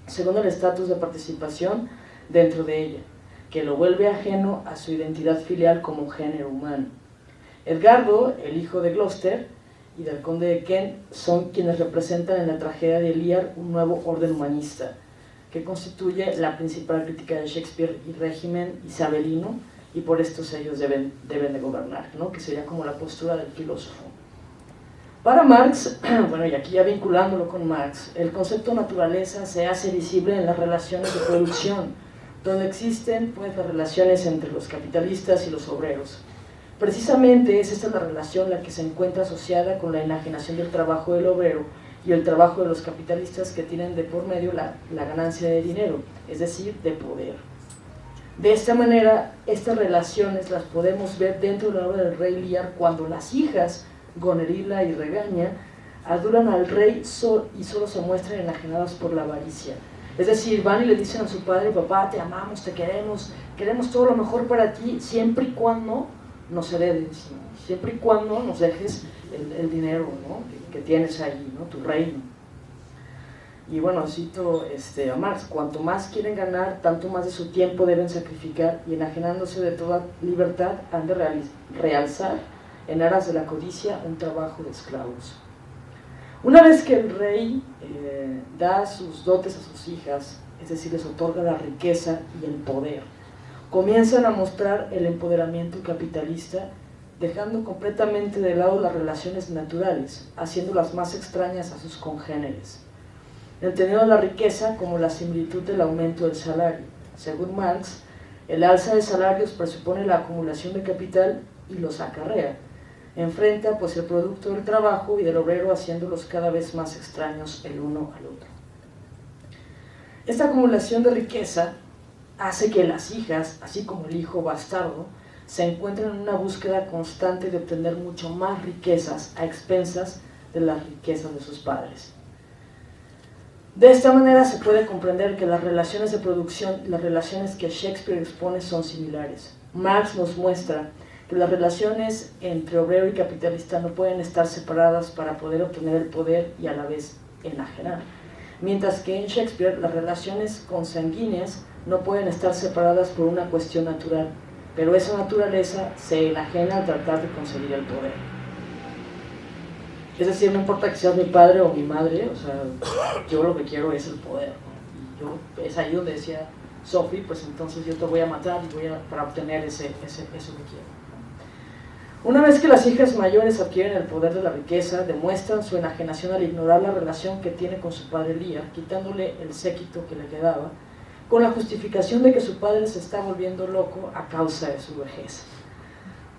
según el estatus de participación dentro de ella, que lo vuelve ajeno a su identidad filial como género humano. Edgardo, el hijo de Gloucester, y del conde de Kent son quienes representan en la tragedia de Lear un nuevo orden humanista, que constituye la principal crítica de Shakespeare y régimen isabelino, y por estos ellos deben de gobernar, ¿no? Que sería como la postura del filósofo. Para Marx, bueno, y aquí ya vinculándolo con Marx, el concepto naturaleza se hace visible en las relaciones de producción, donde existen pues las relaciones entre los capitalistas y los obreros. Precisamente es esta la relación la que se encuentra asociada con la enajenación del trabajo del obrero y el trabajo de los capitalistas, que tienen de por medio la ganancia de dinero, es decir, de poder. De esta manera, estas relaciones las podemos ver dentro de la obra del Rey Lear, cuando las hijas, Gonerila y Regaña, adulan al rey y solo se muestran enajenadas por la avaricia. Es decir, van y le dicen a su padre: papá, te amamos, te queremos todo lo mejor para ti, siempre y cuando nos heredes, ¿no? Siempre y cuando nos dejes el dinero, ¿no? que tienes ahí, ¿no? Tu reino. Y bueno, cito a Marx: cuanto más quieren ganar, tanto más de su tiempo deben sacrificar, y enajenándose de toda libertad han de realzar en aras de la codicia un trabajo de esclavos. Una vez que el rey da sus dotes a sus hijas, es decir, les otorga la riqueza y el poder, comienzan a mostrar el empoderamiento capitalista dejando completamente de lado las relaciones naturales, haciéndolas más extrañas a sus congéneres, entendiendo la riqueza como la similitud del aumento del salario. Según Marx, el alza de salarios presupone la acumulación de capital y los acarrea. Enfrenta pues el producto del trabajo y del obrero, haciéndolos cada vez más extraños el uno al otro. Esta acumulación de riqueza hace que las hijas, así como el hijo bastardo, se encuentren en una búsqueda constante de obtener mucho más riquezas a expensas de las riquezas de sus padres. De esta manera se puede comprender que las relaciones de producción y las relaciones que Shakespeare expone son similares. Marx nos muestra que las relaciones entre obrero y capitalista no pueden estar separadas para poder obtener el poder y a la vez enajenar, mientras que en Shakespeare las relaciones consanguíneas no pueden estar separadas por una cuestión natural, pero esa naturaleza se enajena al tratar de conseguir el poder. Es decir, no importa que seas mi padre o mi madre, o sea, yo lo que quiero es el poder, ¿no? Es ahí donde decía Sophie, pues entonces yo te voy a matar y para obtener eso que quiero. Una vez que las hijas mayores adquieren el poder de la riqueza, demuestran su enajenación al ignorar la relación que tiene con su padre Lear, quitándole el séquito que le quedaba, con la justificación de que su padre se está volviendo loco a causa de su vejez.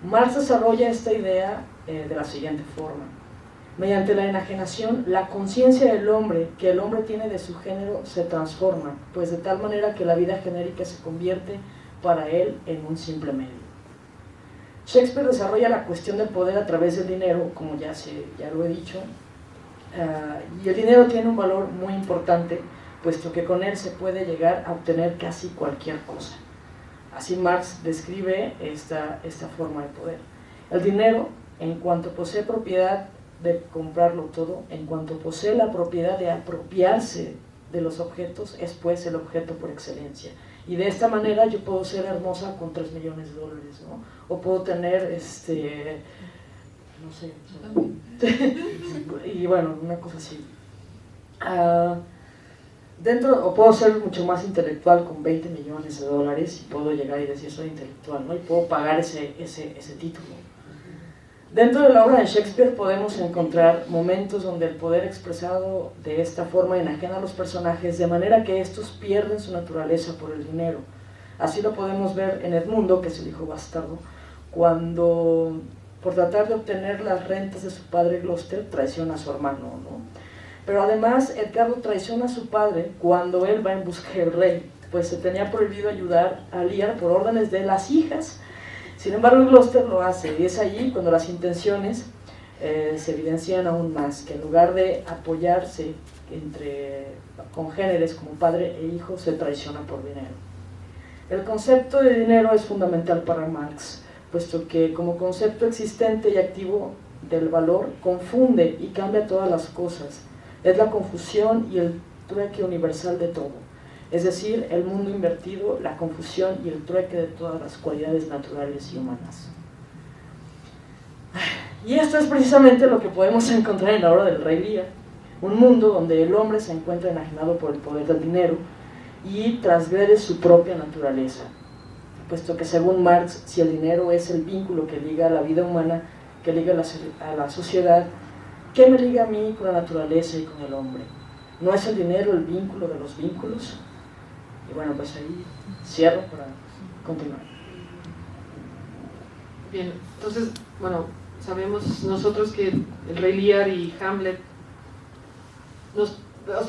Marx desarrolla esta idea de la siguiente forma. Mediante la enajenación, la conciencia del hombre que el hombre tiene de su género se transforma, pues de tal manera que la vida genérica se convierte para él en un simple medio. Shakespeare desarrolla la cuestión del poder a través del dinero, como ya lo he dicho, y el dinero tiene un valor muy importante, puesto que con él se puede llegar a obtener casi cualquier cosa. Así Marx describe esta forma de poder. El dinero, en cuanto posee propiedad de comprarlo todo, en cuanto posee la propiedad de apropiarse de los objetos, es pues el objeto por excelencia. Y de esta manera yo puedo ser hermosa con $3 millones, ¿no? O puedo tener, no sé, y bueno, una cosa así. O puedo ser mucho más intelectual con $20 millones y puedo llegar y decir soy intelectual, ¿no? Y puedo pagar ese título. Dentro de la obra de Shakespeare podemos encontrar momentos donde el poder expresado de esta forma enajena a los personajes de manera que estos pierden su naturaleza por el dinero. Así lo podemos ver en Edmundo, que es el hijo bastardo, cuando por tratar de obtener las rentas de su padre Gloucester traiciona a su hermano, ¿no? Pero además Edgardo traiciona a su padre cuando él va en busca del rey, pues se tenía prohibido ayudar a Lear por órdenes de las hijas. Sin embargo, Gloucester lo hace, y es allí cuando las intenciones se evidencian aún más, que en lugar de apoyarse entre congéneres como padre e hijo, se traiciona por dinero. El concepto de dinero es fundamental para Marx, puesto que como concepto existente y activo del valor, confunde y cambia todas las cosas. Es la confusión y el trueque universal de todo. Es decir, el mundo invertido, la confusión y el trueque de todas las cualidades naturales y humanas. Y esto es precisamente lo que podemos encontrar en la obra del Rey Lear, un mundo donde el hombre se encuentra enajenado por el poder del dinero y transgrede su propia naturaleza, puesto que según Marx, si el dinero es el vínculo que liga a la vida humana, que liga a la sociedad, ¿qué me liga a mí con la naturaleza y con el hombre? ¿No es el dinero el vínculo de los vínculos? Y bueno, pues ahí cierro para continuar. Bien, entonces, bueno, sabemos nosotros que el Rey Lear y Hamlet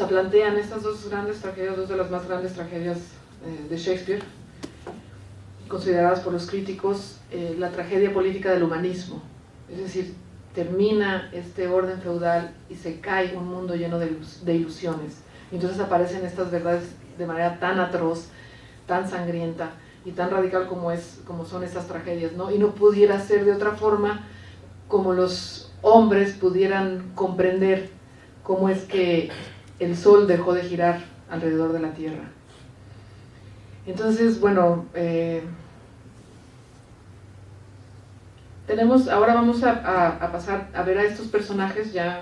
plantean estas dos grandes tragedias, dos de las más grandes tragedias de Shakespeare, consideradas por los críticos la tragedia política del humanismo. Es decir, termina este orden feudal y se cae un mundo lleno de ilusiones. Y entonces aparecen estas verdades de manera tan atroz, tan sangrienta y tan radical como son estas tragedias, ¿no? Y no pudiera ser de otra forma como los hombres pudieran comprender cómo es que el sol dejó de girar alrededor de la tierra. Entonces, bueno, ahora vamos a pasar a ver a estos personajes ya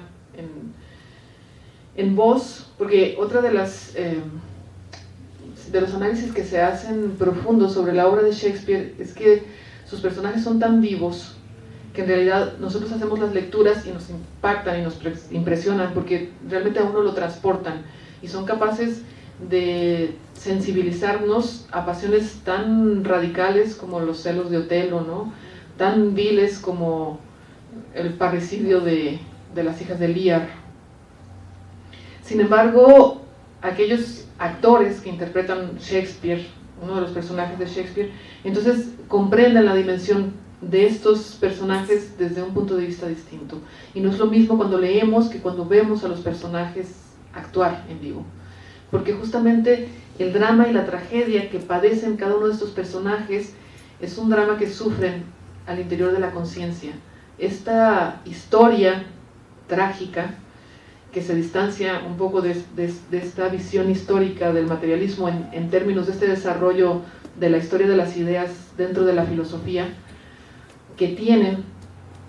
en voz, porque otra de los análisis que se hacen profundos sobre la obra de Shakespeare es que sus personajes son tan vivos que en realidad nosotros hacemos las lecturas y nos impactan y nos impresionan porque realmente a uno lo transportan y son capaces de sensibilizarnos a pasiones tan radicales como los celos de Otelo, ¿no? Tan viles como el parricidio de las hijas de Lear. Sin embargo, aquellos actores que interpretan Shakespeare, uno de los personajes de Shakespeare, entonces comprenden la dimensión de estos personajes desde un punto de vista distinto. Y no es lo mismo cuando leemos que cuando vemos a los personajes actuar en vivo. Porque justamente el drama y la tragedia que padecen cada uno de estos personajes es un drama que sufren al interior de la conciencia. Esta historia trágica que se distancia un poco de esta visión histórica del materialismo en términos de este desarrollo de la historia de las ideas dentro de la filosofía, que tienen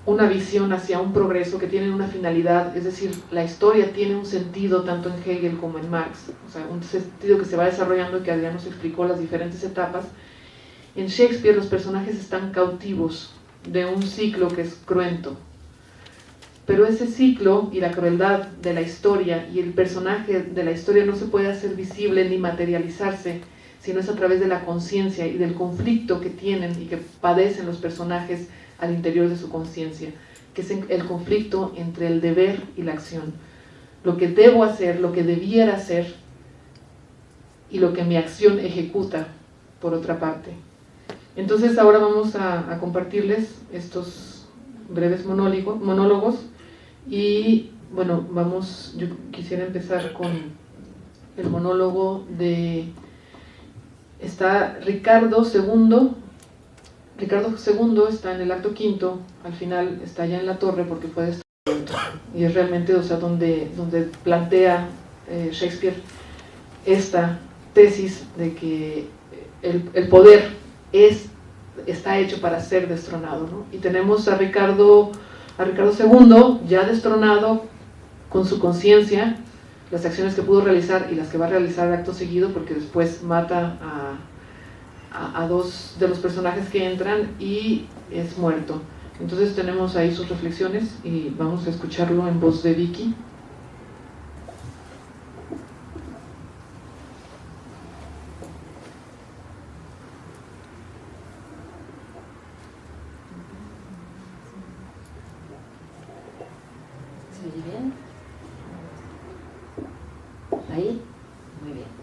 una visión hacia un progreso, que tienen una finalidad, es decir, la historia tiene un sentido tanto en Hegel como en Marx, o sea, un sentido que se va desarrollando y que Adrián nos explicó las diferentes etapas. En Shakespeare los personajes están cautivos de un ciclo que es cruento, pero ese ciclo y la crueldad de la historia y el personaje de la historia no se puede hacer visible ni materializarse, sino es a través de la conciencia y del conflicto que tienen y que padecen los personajes al interior de su conciencia, que es el conflicto entre el deber y la acción. Lo que debo hacer, lo que debiera hacer y lo que mi acción ejecuta, por otra parte. Entonces ahora vamos a compartirles estos breves monólogos y bueno, yo quisiera empezar con el monólogo de... Está Ricardo II. Ricardo II está en el acto quinto, al final está ya en la torre porque fue destruido. Y es realmente, o sea, donde plantea Shakespeare esta tesis de que el poder está hecho para ser destronado, ¿no? Y tenemos a Ricardo II ya destronado con su conciencia, las acciones que pudo realizar y las que va a realizar acto seguido, porque después mata a dos de los personajes que entran y es muerto. Entonces tenemos ahí sus reflexiones y vamos a escucharlo en voz de Vicky. ¿Se oye bien? ¿Ahí? Muy bien.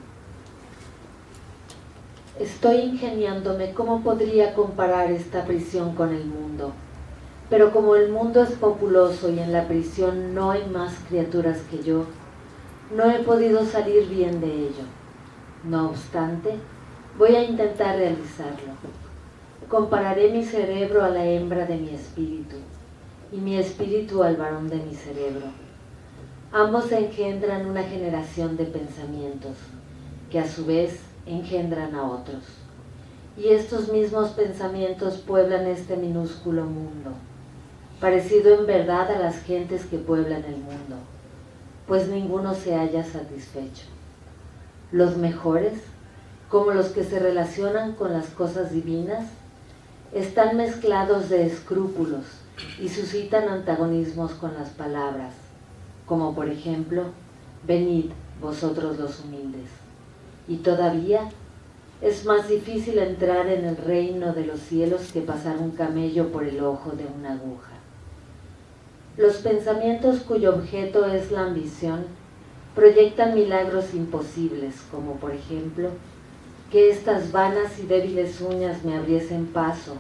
Estoy ingeniándome cómo podría comparar esta prisión con el mundo. Pero como el mundo es populoso y en la prisión no hay más criaturas que yo, no he podido salir bien de ello. No obstante, voy a intentar realizarlo. Compararé mi cerebro a la hembra de mi espíritu y mi espíritu al varón de mi cerebro. Ambos engendran una generación de pensamientos, que a su vez engendran a otros. Y estos mismos pensamientos pueblan este minúsculo mundo, parecido en verdad a las gentes que pueblan el mundo, pues ninguno se halla satisfecho. Los mejores, como los que se relacionan con las cosas divinas, están mezclados de escrúpulos y suscitan antagonismos con las palabras, como por ejemplo, venid vosotros los humildes. Y todavía es más difícil entrar en el reino de los cielos que pasar un camello por el ojo de una aguja. Los pensamientos cuyo objeto es la ambición proyectan milagros imposibles, como por ejemplo, que estas vanas y débiles uñas me abriesen paso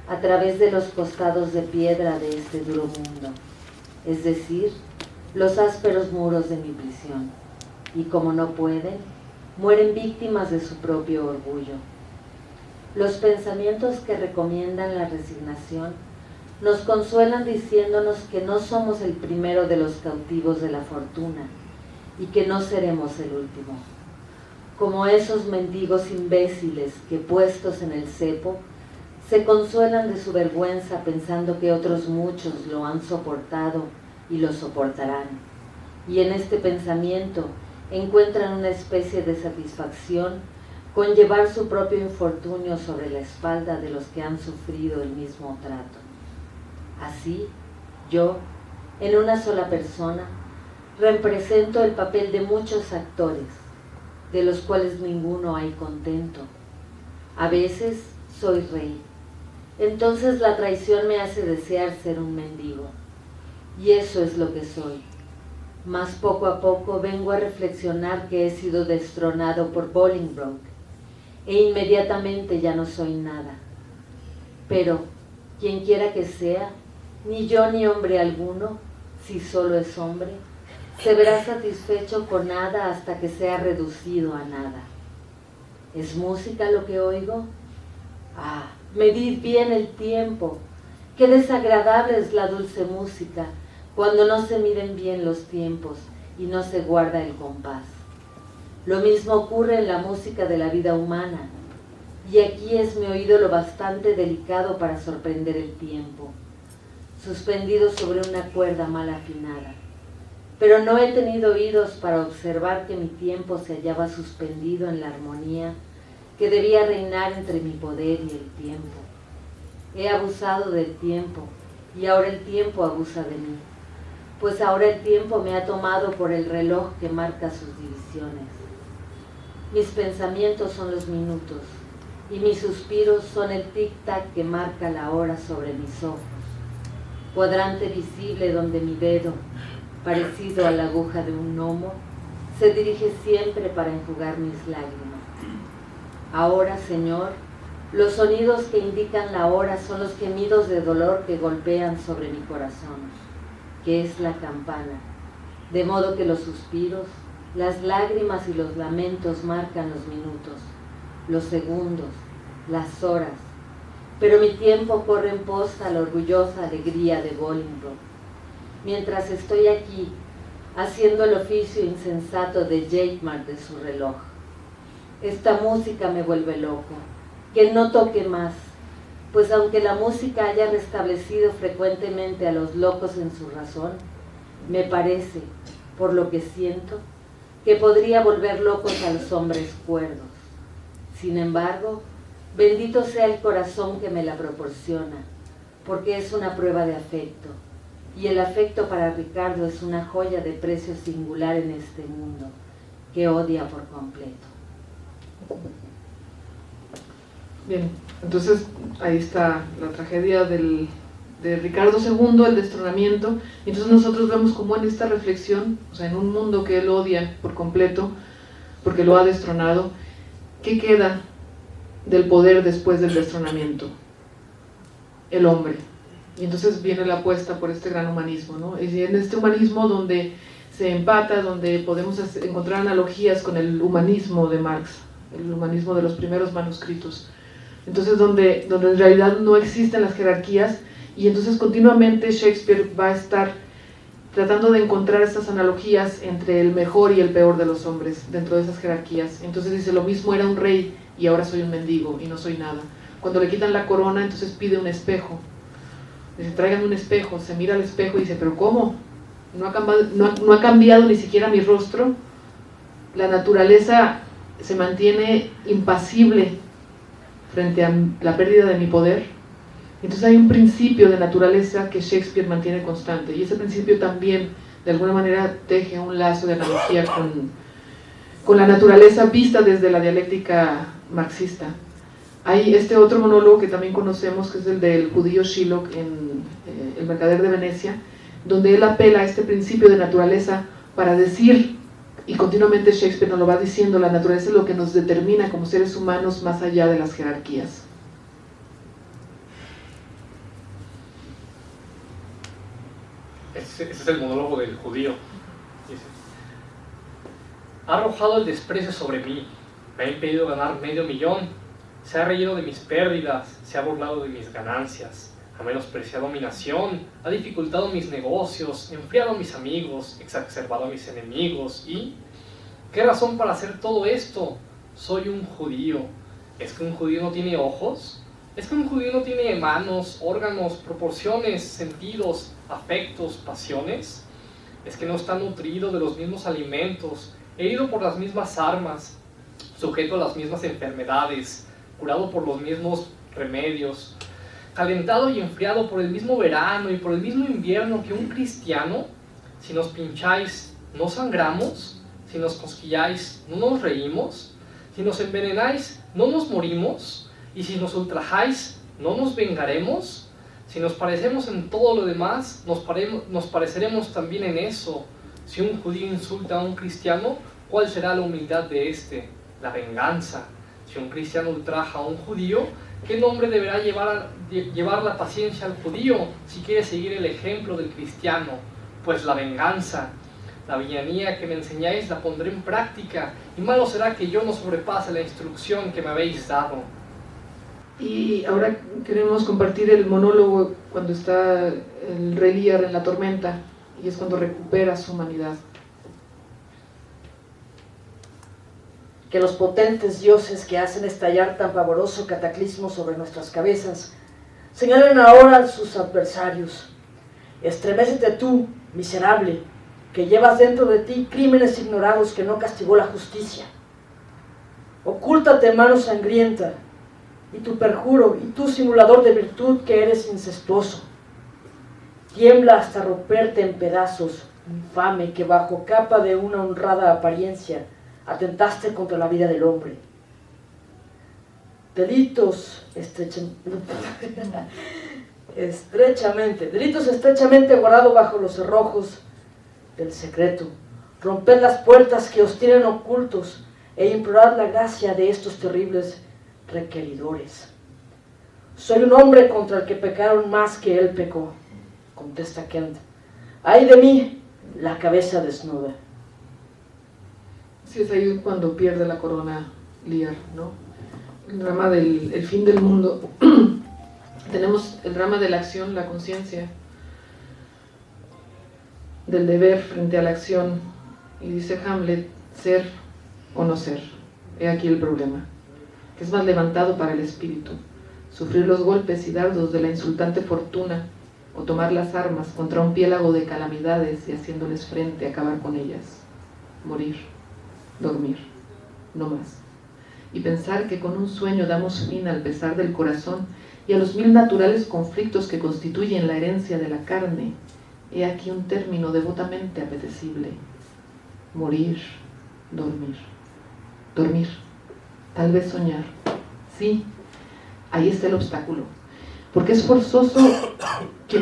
a través de los costados de piedra de este duro mundo, es decir, los ásperos muros de mi prisión, y como no pueden, mueren víctimas de su propio orgullo. Los pensamientos que recomiendan la resignación nos consuelan diciéndonos que no somos el primero de los cautivos de la fortuna y que no seremos el último. Como esos mendigos imbéciles que, puestos en el cepo, se consuelan de su vergüenza pensando que otros muchos lo han soportado y lo soportarán, y en este pensamiento encuentran una especie de satisfacción con llevar su propio infortunio sobre la espalda de los que han sufrido el mismo trato. Así, yo, en una sola persona, represento el papel de muchos actores, de los cuales ninguno hay contento. A veces soy rey. Entonces la traición me hace desear ser un mendigo. Y eso es lo que soy. Mas poco a poco vengo a reflexionar que he sido destronado por Bolingbroke, e inmediatamente ya no soy nada. Pero, quien quiera que sea, ni yo ni hombre alguno, si solo es hombre, se verá satisfecho con nada hasta que sea reducido a nada. ¿Es música lo que oigo? Ah, medid bien el tiempo. Qué desagradable es la dulce música cuando no se miden bien los tiempos y no se guarda el compás. Lo mismo ocurre en la música de la vida humana, y aquí es mi oído lo bastante delicado para sorprender el tiempo, suspendido sobre una cuerda mal afinada. Pero no he tenido oídos para observar que mi tiempo se hallaba suspendido en la armonía que debía reinar entre mi poder y el tiempo. He abusado del tiempo, y ahora el tiempo abusa de mí, pues ahora el tiempo me ha tomado por el reloj que marca sus divisiones. Mis pensamientos son los minutos, y mis suspiros son el tic-tac que marca la hora sobre mis ojos, cuadrante visible donde mi dedo, parecido a la aguja de un gnomo, se dirige siempre para enjugar mis lágrimas. Ahora, Señor, los sonidos que indican la hora son los gemidos de dolor que golpean sobre mi corazón, que es la campana, de modo que los suspiros, las lágrimas y los lamentos marcan los minutos, los segundos, las horas, pero mi tiempo corre en pos a la orgullosa alegría de Bolingbroke. Mientras estoy aquí, haciendo el oficio insensato de Jacmar de su reloj. Esta música me vuelve loco, que no toque más, pues aunque la música haya restablecido frecuentemente a los locos en su razón, me parece, por lo que siento, que podría volver locos a los hombres cuerdos. Sin embargo, bendito sea el corazón que me la proporciona, porque es una prueba de afecto, y el afecto para Ricardo es una joya de precio singular en este mundo, que odia por completo. Bien, entonces ahí está la tragedia de Ricardo II, el destronamiento. Y entonces nosotros vemos como en esta reflexión, o sea, en un mundo que él odia por completo, porque lo ha destronado, ¿qué queda del poder después del destronamiento? El hombre. Y entonces viene la apuesta por este gran humanismo, ¿no? Y en este humanismo donde se empata, donde podemos encontrar analogías con el humanismo de Marx, el humanismo de los primeros manuscritos. Entonces donde en realidad no existen las jerarquías, y entonces continuamente Shakespeare va a estar tratando de encontrar estas analogías entre el mejor y el peor de los hombres dentro de esas jerarquías. Entonces dice, lo mismo era un rey y ahora soy un mendigo y no soy nada. Cuando le quitan la corona, entonces pide un espejo. Dice, tráiganme un espejo. Se mira al espejo y dice, pero ¿cómo? No ha cambiado ni siquiera mi rostro. La naturaleza se mantiene impasible frente a la pérdida de mi poder. Entonces hay un principio de naturaleza que Shakespeare mantiene constante, y ese principio también de alguna manera teje un lazo de analogía con la naturaleza vista desde la dialéctica marxista. Hay este otro monólogo que también conocemos, que es el del judío Shylock en El mercader de Venecia, donde él apela a este principio de naturaleza para decir, y continuamente Shakespeare nos lo va diciendo, la naturaleza es lo que nos determina como seres humanos más allá de las jerarquías. Ese es el monólogo del judío. Dice, ha arrojado el desprecio sobre mí, me ha impedido ganar $500,000, se ha reído de mis pérdidas, se ha burlado de mis ganancias, ha menospreciado mi nación, ha dificultado mis negocios, enfriado a mis amigos, exacerbado a mis enemigos. ¿Y qué razón para hacer todo esto? Soy un judío. ¿Es que un judío no tiene ojos? ¿Es que un judío no tiene manos, órganos, proporciones, sentidos, afectos, pasiones? ¿Es que no está nutrido de los mismos alimentos, herido por las mismas armas, sujeto a las mismas enfermedades, curado por los mismos remedios, calentado y enfriado por el mismo verano y por el mismo invierno que un cristiano, si nos pincháis, no sangramos, si nos cosquilláis, no nos reímos, si nos envenenáis, no nos morimos, y si nos ultrajáis, no nos vengaremos. Si nos parecemos en todo lo demás, nos pareceremos también en eso. Si un judío insulta a un cristiano, ¿cuál será la humildad de éste? La venganza. Si un cristiano ultraja a un judío, ¿qué nombre deberá llevar la paciencia al judío si quiere seguir el ejemplo del cristiano? Pues la venganza. La villanía que me enseñáis la pondré en práctica, y malo será que yo no sobrepase la instrucción que me habéis dado. Y ahora queremos compartir el monólogo cuando está el rey Lear en la tormenta, y es cuando recupera su humanidad. Que los potentes dioses que hacen estallar tan pavoroso cataclismo sobre nuestras cabezas señalen ahora a sus adversarios. Estremécete tú, miserable, que llevas dentro de ti crímenes ignorados que no castigó la justicia. Ocúltate, mano sangrienta, y tu perjuro, y tú simulador de virtud que eres incestuoso. Tiembla hasta romperte en pedazos, infame, que bajo capa de una honrada apariencia atentaste contra la vida del hombre. Delitos estrechamente guardados bajo los cerrojos del secreto. Romped las puertas que os tienen ocultos e implorad la gracia de estos terribles requeridores. Soy un hombre contra el que pecaron más que él pecó, contesta Kent. ¡Ay de mí, la cabeza desnuda! Sí, es ahí cuando pierde la corona Lear, ¿no? El drama del el fin del mundo. Tenemos el drama de la acción, la conciencia, del deber frente a la acción. Y dice Hamlet, ser o no ser. He aquí el problema, que es más levantado para el espíritu, sufrir los golpes y dardos de la insultante fortuna, o tomar las armas contra un piélago de calamidades y haciéndoles frente, acabar con ellas, morir, dormir, no más. Y pensar que con un sueño damos fin al pesar del corazón y a los mil naturales conflictos que constituyen la herencia de la carne. He aquí un término devotamente apetecible: morir, dormir. Dormir, tal vez soñar. Sí, ahí está el obstáculo. Porque es forzoso que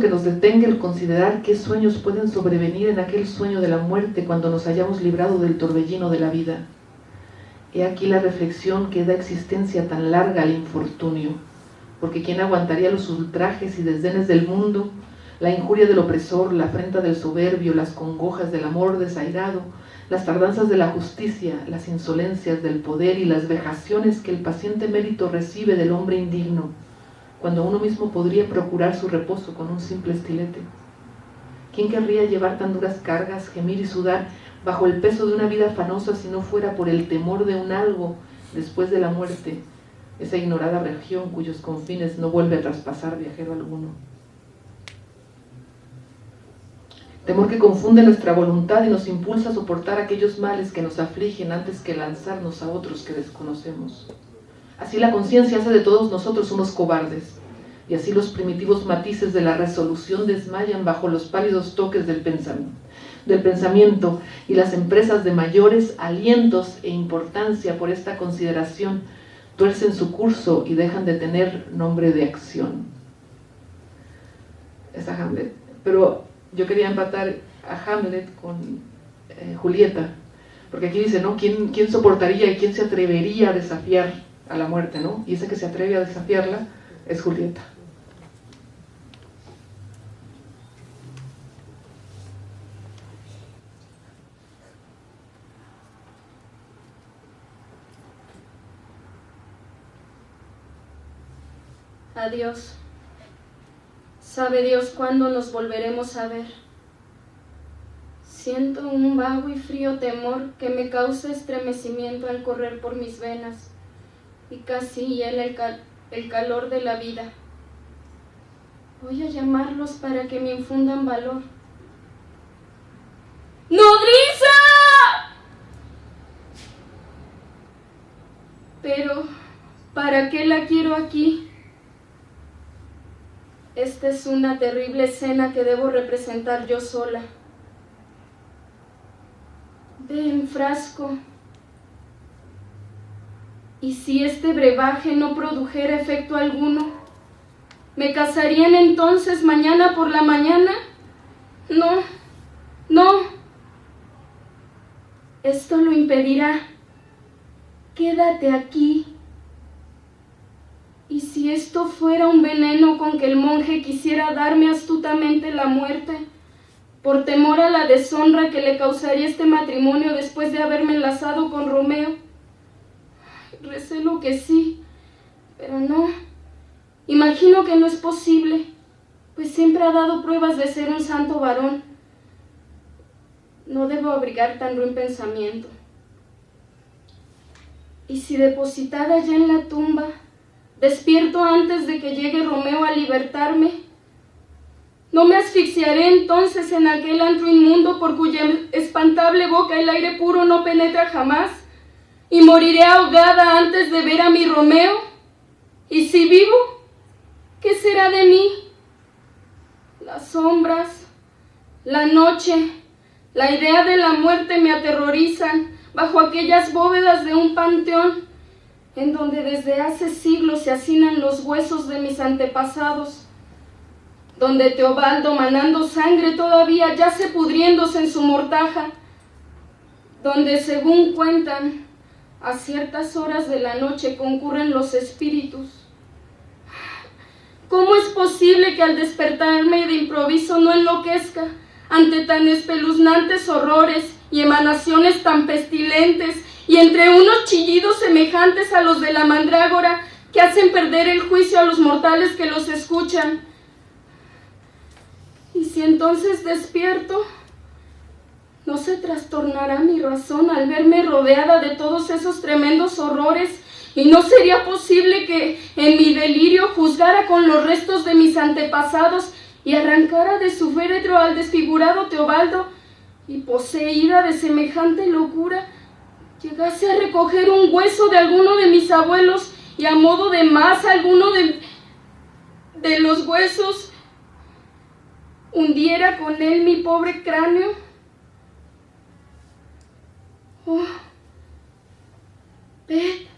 nos detenga el considerar qué sueños pueden sobrevenir en aquel sueño de la muerte cuando nos hayamos librado del torbellino de la vida. He aquí la reflexión que da existencia tan larga al infortunio, porque ¿quién aguantaría los ultrajes y desdenes del mundo, la injuria del opresor, la afrenta del soberbio, las congojas del amor desairado, las tardanzas de la justicia, las insolencias del poder y las vejaciones que el paciente mérito recibe del hombre indigno, cuando uno mismo podría procurar su reposo con un simple estilete? ¿Quién querría llevar tan duras cargas, gemir y sudar bajo el peso de una vida afanosa si no fuera por el temor de un algo después de la muerte, esa ignorada región cuyos confines no vuelve a traspasar viajero alguno? Temor que confunde nuestra voluntad y nos impulsa a soportar aquellos males que nos afligen antes que lanzarnos a otros que desconocemos. Así la conciencia hace de todos nosotros unos cobardes, y así los primitivos matices de la resolución desmayan bajo los pálidos toques del pensamiento, y las empresas de mayores alientos e importancia por esta consideración tuercen su curso y dejan de tener nombre de acción. Es a Hamlet, pero yo quería empatar a Hamlet con Julieta, porque aquí dice, ¿no? ¿Quién soportaría y quién se atrevería a desafiar a la muerte, ¿no? Y ese que se atreve a desafiarla es Julieta. Adiós. Sabe Dios cuándo nos volveremos a ver. Siento un vago y frío temor que me causa estremecimiento al correr por mis venas y casi hiela el calor de la vida. Voy a llamarlos para que me infundan valor. ¡Nodriza! Pero, ¿para qué la quiero aquí? esta es una terrible escena que debo representar yo sola. Ven, frasco. ¿Y si este brebaje no produjera efecto alguno? ¿Me casarían entonces mañana por la mañana? No, no. Esto lo impedirá. Quédate aquí. ¿Y si esto fuera un veneno con que el monje quisiera darme astutamente la muerte, por temor a la deshonra que le causaría este matrimonio después de haberme enlazado con Romeo? Recelo que sí, pero no. Imagino que no es posible, pues siempre ha dado pruebas de ser un santo varón. No debo abrigar tan ruin pensamiento. ¿Y si depositada ya en la tumba, despierto antes de que llegue Romeo a libertarme? ¿No me asfixiaré entonces en aquel antro inmundo por cuya espantable boca el aire puro no penetra jamás? ¿Y moriré ahogada antes de ver a mi Romeo? ¿Y si vivo? ¿Qué será de mí? Las sombras, la noche, la idea de la muerte me aterrorizan bajo aquellas bóvedas de un panteón en donde desde hace siglos se hacinan los huesos de mis antepasados, donde Teobaldo, manando sangre todavía, yace pudriéndose en su mortaja, donde, según cuentan, a ciertas horas de la noche concurren los espíritus. ¿Cómo es posible que al despertarme de improviso no enloquezca ante tan espeluznantes horrores y emanaciones tan pestilentes, y entre unos chillidos semejantes a los de la mandrágora que hacen perder el juicio a los mortales que los escuchan? Y si entonces despierto, ¿no se trastornará mi razón al verme rodeada de todos esos tremendos horrores? ¿Y no sería posible que en mi delirio juzgara con los restos de mis antepasados y arrancara de su féretro al desfigurado Teobaldo, y poseída de semejante locura, llegase a recoger un hueso de alguno de mis abuelos y a modo de masa alguno de los huesos hundiera con él mi pobre cráneo? Oh, Beth,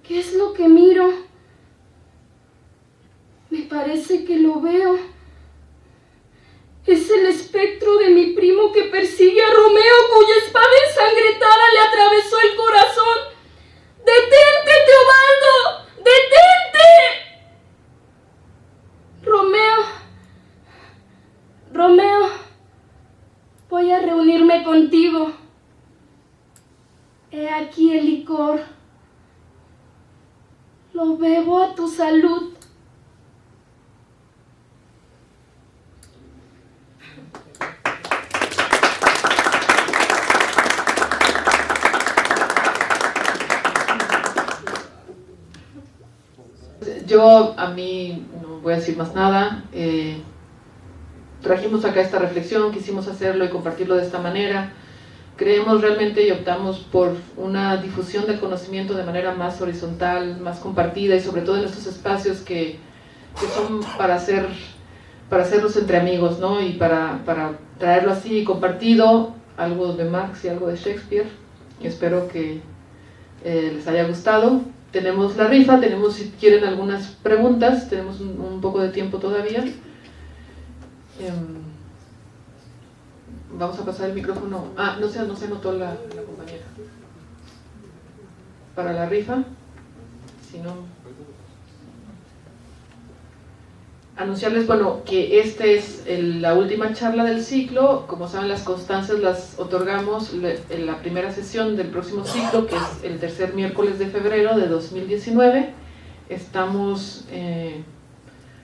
¿qué es lo que miro? Me parece que lo veo. Es el espectro de mi primo que persigue a Romeo, cuya espada ensangrentada le atravesó el corazón. ¡Detente, Teobaldo! ¡Detente! Romeo, voy a reunirme contigo. He aquí el licor. Lo bebo a tu salud. Yo, a mí, no voy a decir más nada. Trajimos acá esta reflexión, quisimos hacerlo y compartirlo de esta manera. Creemos realmente y optamos por una difusión del conocimiento de manera más horizontal, más compartida, y sobre todo en estos espacios que son para hacerlos entre amigos, ¿no? Y para traerlo así compartido, algo de Marx y algo de Shakespeare. Espero que les haya gustado. Tenemos la rifa, tenemos, si quieren, algunas preguntas, tenemos un poco de tiempo todavía. Vamos a pasar el micrófono. No se anotó la compañera. Para la rifa, si no... Anunciarles, bueno, que esta es la última charla del ciclo. Como saben, las constancias las otorgamos en la primera sesión del próximo ciclo, que es el tercer miércoles de febrero de 2019. Estamos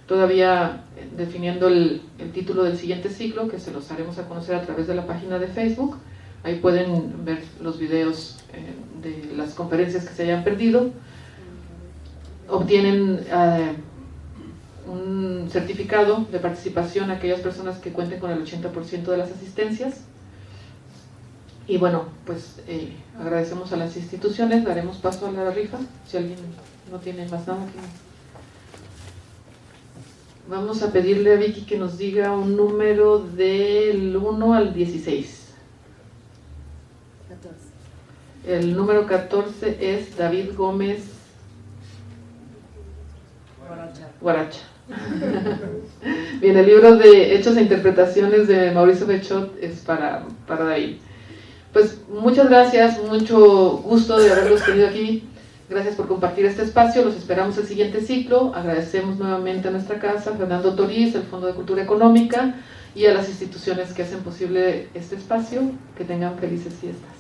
todavía definiendo el título del siguiente ciclo, que se los haremos a conocer a través de la página de Facebook. Ahí pueden ver los videos de las conferencias que se hayan perdido. Obtienen un certificado de participación a aquellas personas que cuenten con el 80% de las asistencias. Y bueno, pues agradecemos a las instituciones. Daremos paso a la rifa, si alguien no tiene más nada que... Vamos a pedirle a Vicky que nos diga un número del 1 al 16. 14. El número 14 es David Gómez Guaracha. Bien, el libro de Hechos e Interpretaciones de Mauricio Bechot es para David. Pues muchas gracias, mucho gusto de haberlos tenido aquí. Gracias por compartir este espacio, los esperamos el siguiente ciclo. Agradecemos nuevamente a nuestra casa, Fernando Toriz, el Fondo de Cultura Económica y a las instituciones que hacen posible este espacio. Que tengan felices fiestas.